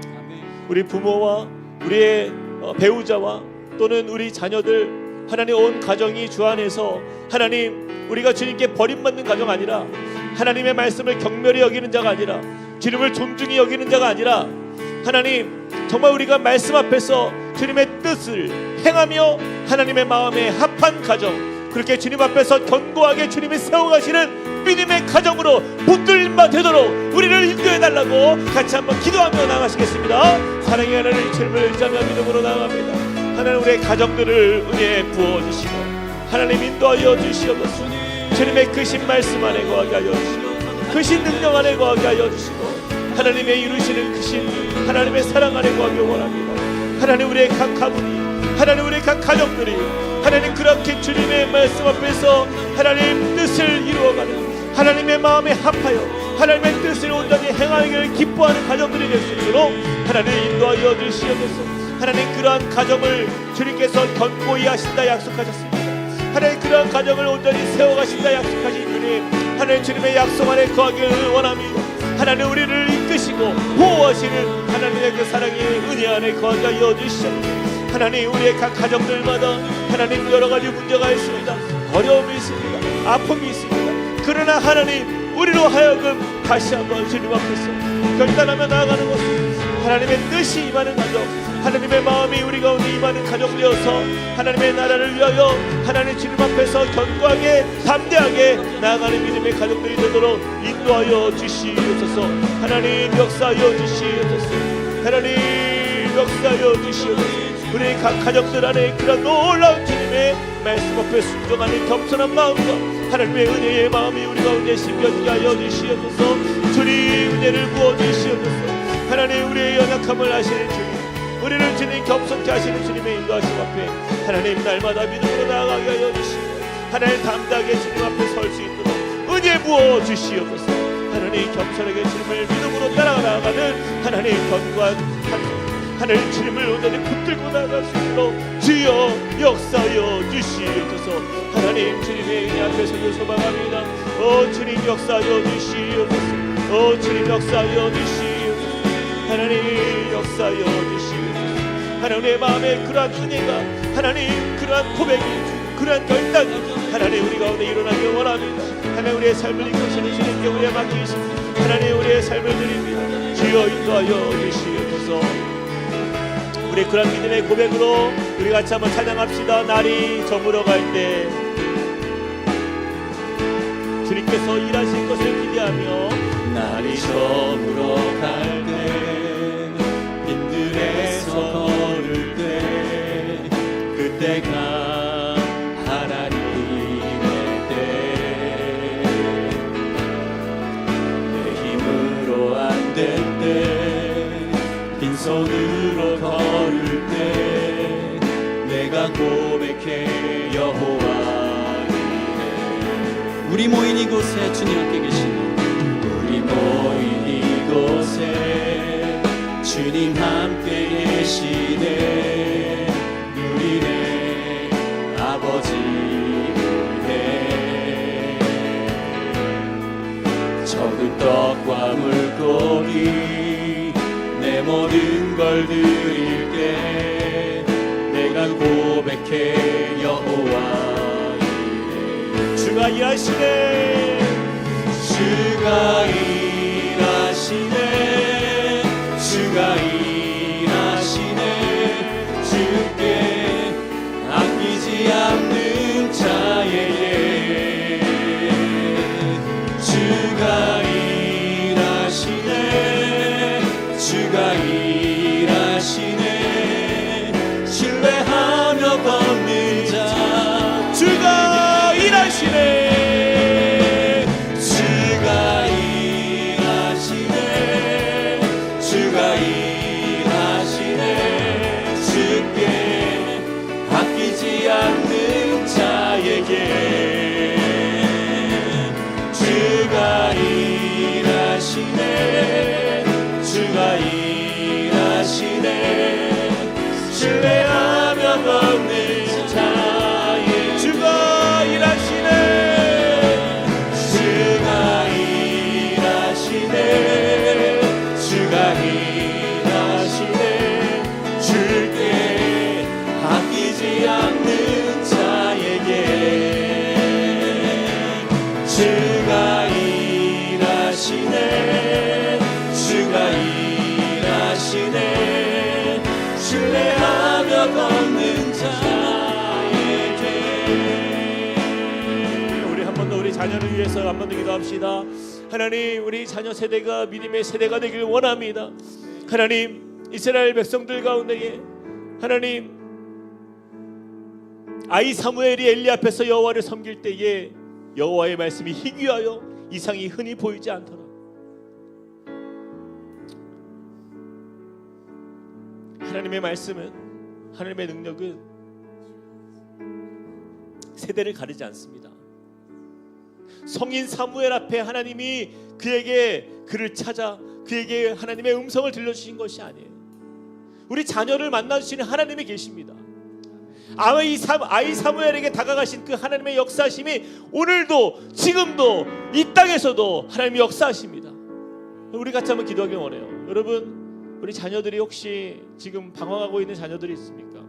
우리 부모와 우리의 배우자와 또는 우리 자녀들 하나님 온 가정이 주 안에서 하나님 우리가 주님께 버림받는 가정 아니라 하나님의 말씀을 경멸히 여기는 자가 아니라 주님을 존중히 여기는 자가 아니라 하나님 정말 우리가 말씀 앞에서 주님의 뜻을 행하며 하나님의 마음에 합한 가정, 그렇게 주님 앞에서 견고하게 주님이 세워가시는 믿음의 가정으로 붙들림 바 되도록 우리를 인도해달라고 같이 한번 기도하며 나가시겠습니다. 사랑의 하나님 주님을 의지하며 믿음으로 나아갑니다. 하나님 우리의 가정들을 은혜에 부어주시고 하나님 인도하여 주시옵소서. 주님의 크신 말씀 안에 거하게 하여 주시고 크신 능력 안에 거하게 하여 주시고 하나님의 이루시는 크신 하나님의 사랑 안에 거하기 원합니다. 하나님 우리의 각 가문이 하나님 우리의 각 가정들이 하나님 그렇게 주님의 말씀 앞에서 하나님 뜻을 이루어가는 하나님의 마음에 합하여 하나님의 뜻을 온전히 행하기를 기뻐하는 가정들이 될 수 있도록 하나님 인도하여 주시옵소서. 하나님 그러한 가정을 주님께서 견고히 하신다 약속하셨습니다. 하나님 그러한 가정을 온전히 세워가신다 약속하신 주님, 하나님 주님의 약속 안에 거하기를 원합니다. 하나님 우리를 이끄시고 보호하시는 하나님의 그 사랑의 은혜 안에 거하게 하여 주시옵소서. 하나님 우리의 각 가정들마다 하나님 여러 가지 문제가 있습니다. 어려움이 있습니다. 아픔이 있습니다. 그러나 하나님 우리로 하여금 다시 한번 주님 앞에서 결단하며 나아가는 것은 하나님의 뜻이 임하는 가정, 하나님의 마음이 우리 가운데 임하는 가정 되어서 하나님의 나라를 위하여 하나님 주님 앞에서 견고하게 담대하게 나아가는 믿음의 가정들이 되도록 인도하여 주시옵소서. 하나님 역사하여 주시옵소서. 하나님 역사하여 주시옵소서. 우리 각 가정들 안에 그런 놀라운 주님의 말씀 앞에 순종하는 겸손한 마음과 하나님의 은혜의 마음이 우리 가운데 심겨지게 하여 주시옵소서. 주님 은혜를 부어주시옵소서. 하나님 우리의 연약함을 아시는 주님, 우리를 주님 겸손케 하시는 주님의 인도하심 앞에 하나님 날마다 믿음으로 나아가게 하여 주시고 하나님 담대하게 주님 앞에 설 수 있도록 은혜 부어 주시옵소서. 하나님 겸손하게 주님을 믿음으로 따라가 나아가는 하나님 견고한 하나님 주님을 온전히 붙들고 나갈 수 있도록 주여 역사하여 주시옵소서. 하나님 주님의 은혜 앞에서 소망합니다. 주님 역사하여 주시옵소서. 주님 역사하여 주시옵소서. 하나님 역사하여 주시옵소서. 하나님 내 마음에 그러한 은혜가, 하나님 그러한 고백이, 그러한 결단이 하나님 우리 가운데 일어나길 원합니다. 하나님 우리의 삶을 이끄시는 주님께 우리의 맡기십니다. 하나님 우리의 삶을 드립니다. 주여 인도하여 주시옵소서. 우리 그런 믿음의 고백으로 우리 같이 한번 찬양합시다. 날이 저물어갈 때 주님께서 일하실 것을 기대하며, 날이 저물어갈 때 빈들에서 걸을 때 그때가 하나님의 때, 내 힘으로 안 될 때 빈손으로 걸을 때 내가 고백해 여호와 이래. 우리 모인 이곳에 주님 함께 계시네. 우리 모인 이곳에 주님 함께 계시네. 누리네 아버지 은혜. 적은 떡과 물고기 내 모든 걸 드릴게. 내가 고백해 여호와 이래. 주가 일하시네. 주가 일하시네. 주가 일하시네. 주께 아끼지 않는 자에게. 주가 일하시네. 주가 일하시네. 신뢰하며 걷는 자. 주가 일하시네. 않는 자에게. 주가 일하시네. 주가 일하시네. 신뢰하며 걷는 자에게. 주가 일하시네. 주가 일하시네. 주가 일하시네. 줄게 아끼지 않는 주가 일하시네. 주가 일하시네. 신뢰하며 걷는 자에게. 우리 한 번 더 우리 자녀를 위해서 한 번 더 기도합시다. 하나님 우리 자녀 세대가 믿음의 세대가 되길 원합니다. 하나님 이스라엘 백성들 가운데에 하나님 아이 사무엘이 엘리 앞에서 여호와를 섬길 때에 여호와의 말씀이 희귀하여 이상이 흔히 보이지 않더라. 하나님의 말씀은, 하나님의 능력은 세대를 가리지 않습니다. 성인 사무엘 앞에 하나님이 그에게 그를 찾아 그에게 하나님의 음성을 들려주신 것이 아니에요. 우리 자녀를 만나주시는 하나님이 계십니다. 아이 사무엘에게 다가가신 그 하나님의 역사하심이 오늘도 지금도 이 땅에서도 하나님이 역사하십니다. 우리 같이 한번 기도하길 원해요. 여러분 우리 자녀들이 혹시 지금 방황하고 있는 자녀들이 있습니까?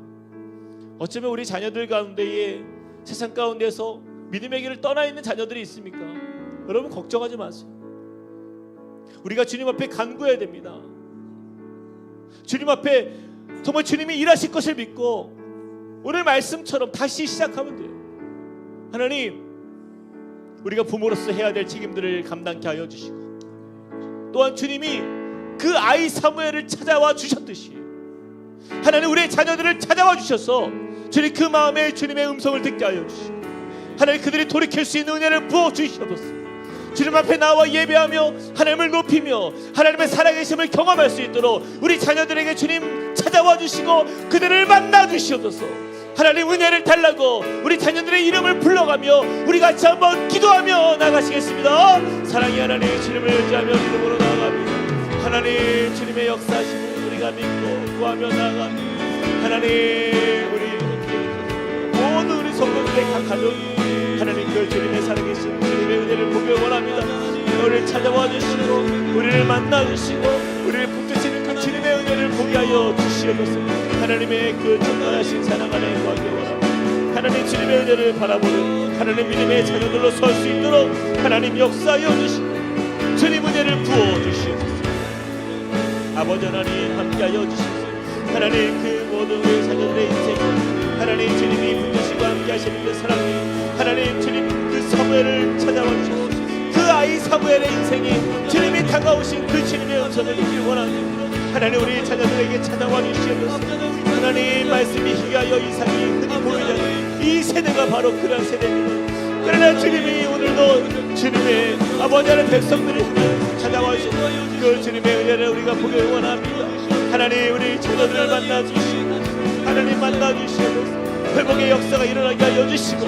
어쩌면 우리 자녀들 가운데에 세상 가운데서 믿음의 길을 떠나 있는 자녀들이 있습니까? 여러분 걱정하지 마세요. 우리가 주님 앞에 간구해야 됩니다. 주님 앞에 정말 주님이 일하실 것을 믿고 오늘 말씀처럼 다시 시작하면 돼요. 하나님 우리가 부모로서 해야 될 책임들을 감당케 하여 주시고, 또한 주님이 그 아이 사무엘을 찾아와 주셨듯이 하나님 우리의 자녀들을 찾아와 주셔서 주님 그 마음에 주님의 음성을 듣게 하여 주시고, 하나님 그들이 돌이킬 수 있는 은혜를 부어 주시옵소서. 주님 앞에 나와 예배하며 하나님을 높이며 하나님의 살아계심을 경험할 수 있도록 우리 자녀들에게 주님 찾아와 주시고 그들을 만나 주시옵소서. 하나님 은혜를 달라고 우리 자녀들의 이름을 불러가며 우리 같이 한번 기도하며 나가시겠습니다. 사랑의 하나님 주님을 의지하며 기도로 나아갑니다. 하나님 주님의 역사하심을 우리 우리가 믿고 구하며 나아갑니다. 하나님 우리 모든 우리 성도들의 각 가족 하나님 그 주님의 살아계신 주님의 은혜를 보길 원합니다. 우리를 찾아와 주시고 우리를 만나 주시고 우리를 붙드시는 그 주님의 은혜를 보게 하여 주시옵소서. 하나님의 그 정갈하신 사랑 안에 거하길 원합니다. 하나님 주님의 은혜를 바라보는 하나님 믿음의 자녀들로 설 수 있도록 하나님 역사하여 주시고 주님 은혜를 부어 주시옵소서. 아버지 하나님 함께하여 주시옵소서. 하나님 그 모든 우리 자녀들의 인생 하나님 주님이 붙드시고 함께하시는 그 사랑이 하나님 주님 그 사무엘을 찾아와 주시옵소서. 그 아이 사무엘의 인생이 주님이 다가오신 그 주님의 음성을 듣길 원합니다. 하나님 우리 자녀들에게 찾아와 주시옵소서. 하나님 말씀이 희가하여 이상이 흔히 보이는 이 세대가 바로 그런 세대입니다. 그러나 주님이 오늘도 주님의 아버지 하나님 백성들을 찾아와 주시고 그 주님의 은혜를 우리가 보길 원합니다. 하나님 우리 자녀들을 만나 주시고 하나님 만나 주시옵소서. 회복의 역사가 일어나게 하여 주시고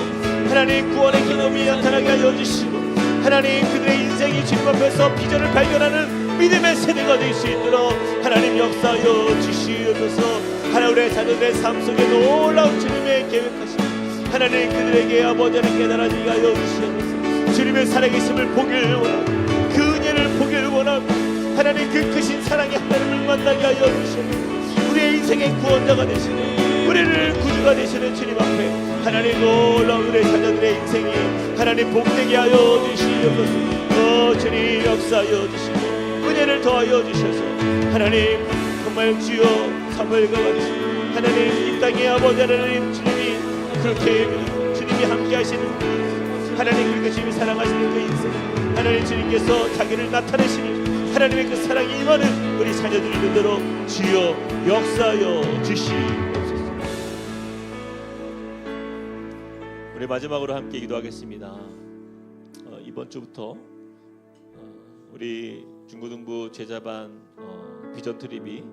하나님 구원의 기념이 나타나게 하여 주시고 하나님 그들의 인생이 주님 앞에서 비전을 발견하는 믿음의 세대가 될 수 있도록 하나님 역사하여 주시옵소서. 하나님 우리의 자녀들의 삶 속에 놀라운 주님의 계획하심 하나님 그들에게 아버지 하나님 깨달아지게 하여 주시옵소서. 주님의 살아계심을 보길 원하고 그 은혜를 보길 원하고 하나님 그 크신 사랑의 하나님을 만나게 하여 주시옵소서. 우리의 인생의 구원자가 되시는 우리를 구주가 되시는 주님 앞에 하나님 놀라운 우리의 자녀들의 인생이 하나님 복되게 하여 주시옵소서. 주님 역사하여 주시고 은혜를 더하여 주셔서 하나님 정말 주여 사무엘과 같이 하나님 이 땅의 아버지 하나님 주님이 그렇게 주님이 함께 하시는 하나님 그렇게 주님이 사랑하시는 그 인생 하나님 주님께서 자기를 나타내시는 하나님의 그 사랑이 임하는 우리 자녀들이 되도록 주여 역사하여 주시옵소서. 우리 마지막으로 함께 기도하겠습니다. 이번 주부터 우리 중고등부 제자반 비전 트립이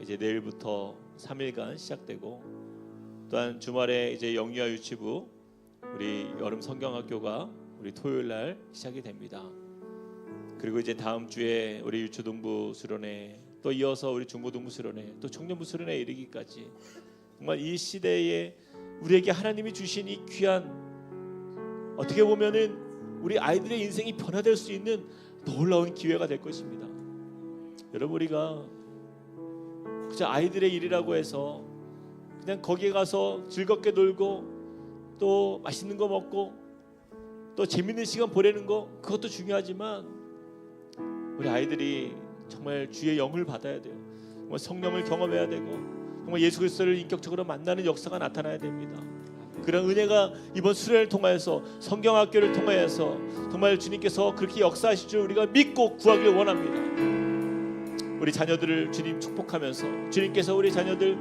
이제 내일부터 3일간 시작되고 또한 주말에 이제 영유아 유치부 우리 여름 성경학교가 우리 토요일 날 시작이 됩니다. 그리고 이제 다음 주에 우리 유초등부 수련회 또 이어서 우리 중고등부 수련회 또 청년부 수련회 이르기까지 정말 이 시대에 우리에게 하나님이 주신 이 귀한 어떻게 보면은 우리 아이들의 인생이 변화될 수 있는 놀라운 기회가 될 것입니다. 여러분 우리가 그저 아이들의 일이라고 해서 그냥 거기에 가서 즐겁게 놀고 또 맛있는 거 먹고 또 재밌는 시간 보내는 거 그것도 중요하지만 우리 아이들이 정말 주의 영을 받아야 돼요. 정말 성령을 경험해야 되고 정말 예수 그리스도를 인격적으로 만나는 역사가 나타나야 됩니다. 그런 은혜가 이번 수련을 통하여서 성경학교를 통하여서 정말 주님께서 그렇게 역사하실 줄 우리가 믿고 구하길 원합니다. 우리 자녀들을 주님 축복하면서 주님께서 우리 자녀들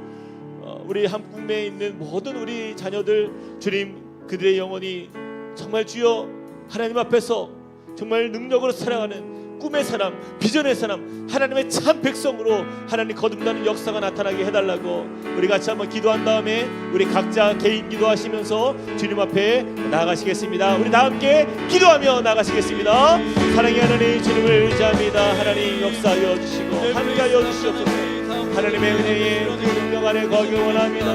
우리 한국내에 있는 모든 우리 자녀들 주님 그들의 영혼이 정말 주여 하나님 앞에서 정말 능력으로 살아가는 꿈의 사람, 비전의 사람, 하나님의 참 백성으로 하나님 거듭나는 역사가 나타나게 해달라고 우리 같이 한번 기도한 다음에 우리 각자 개인 기도하시면서 주님 앞에 나아가시겠습니다. 우리 다 함께 기도하며 나가시겠습니다. 사랑의 하나님 주님을 의지합니다. 하나님 역사하여 주시고 함께하여 주시옵소서. 하나님의 은혜에 그 능력 안에 거하기 원합니다.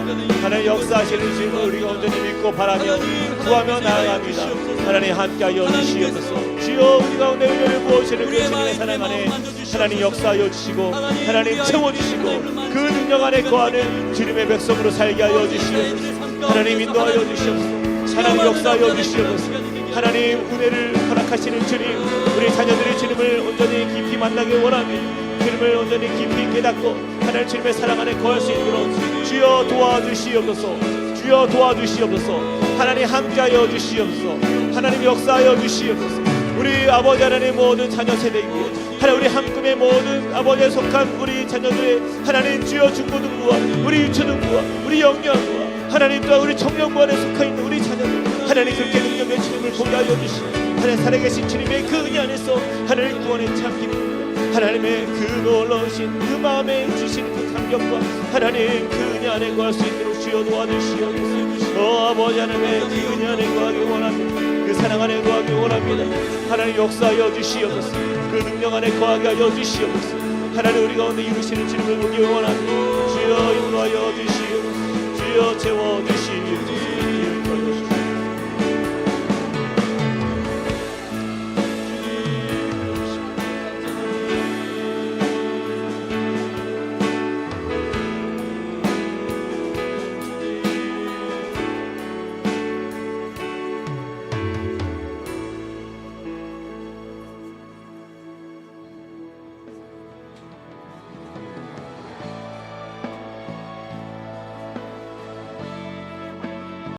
하나님 역사하시는 주님을 우리가 온전히 믿고 바라며 구하며 나아갑니다. 하나님 함께하여 주시옵소서. 주여 우리 가운데 은혜를 부어주시는 그 주님의 사랑 안에 하나님 역사하여 주시고 하나님 채워주시고 그 능력 안에 거하는 주님의 백성으로 살게 하여 주시옵소서. 하나님 인도하여 주시옵소서. 하나님 역사하여 주시옵소서. 하나님 은혜를 허락하시는 주님 우리 자녀들이 주님을 온전히 깊이 만나길 원합니다. 주님을 온전히 깊이 깨닫고 하나님 주님의 사랑 안에 거할 수 있도록 주여 도와주시옵소서. 주여 도와주시옵소서. 하나님 함께하여 주시옵소서. 하나님 역사하여 주시옵소서. 우리 아버지 하나님 모든 자녀 세대이고 하나님 우리 한꿈의 모든 아버지에 속한 우리 자녀들의 하나님 주여 중고등부와 우리 유초등부와 우리 영유아부와 하나님 또한 우리 청년부안에 속해 있는 우리 자녀들 하나님 그렇게 능력의 주님을 보게 하여 주시고 하나님 살아계신 주님의 그 은혜 안에서 하나님 구원의 참 기쁨 하나님의 그 놀라우신 그 마음에 주신 그 감격과 하나님 그 은혜 안에 구할 수 있도록 주여 도와주시옵소서. 아버지 하나님의 그 은혜 안에 구하기 원합니다. 그 그 사랑 안에 거하기 원합니다. 하나님 역사하여 주시옵소서. 그 능력 안에 거하게 하여 주시옵소서. 하나님 우리 가운데 이루시는 주님을 보기 원합니다. 주여 인도하여 주시옵소서. 주여 채워 주시옵소서.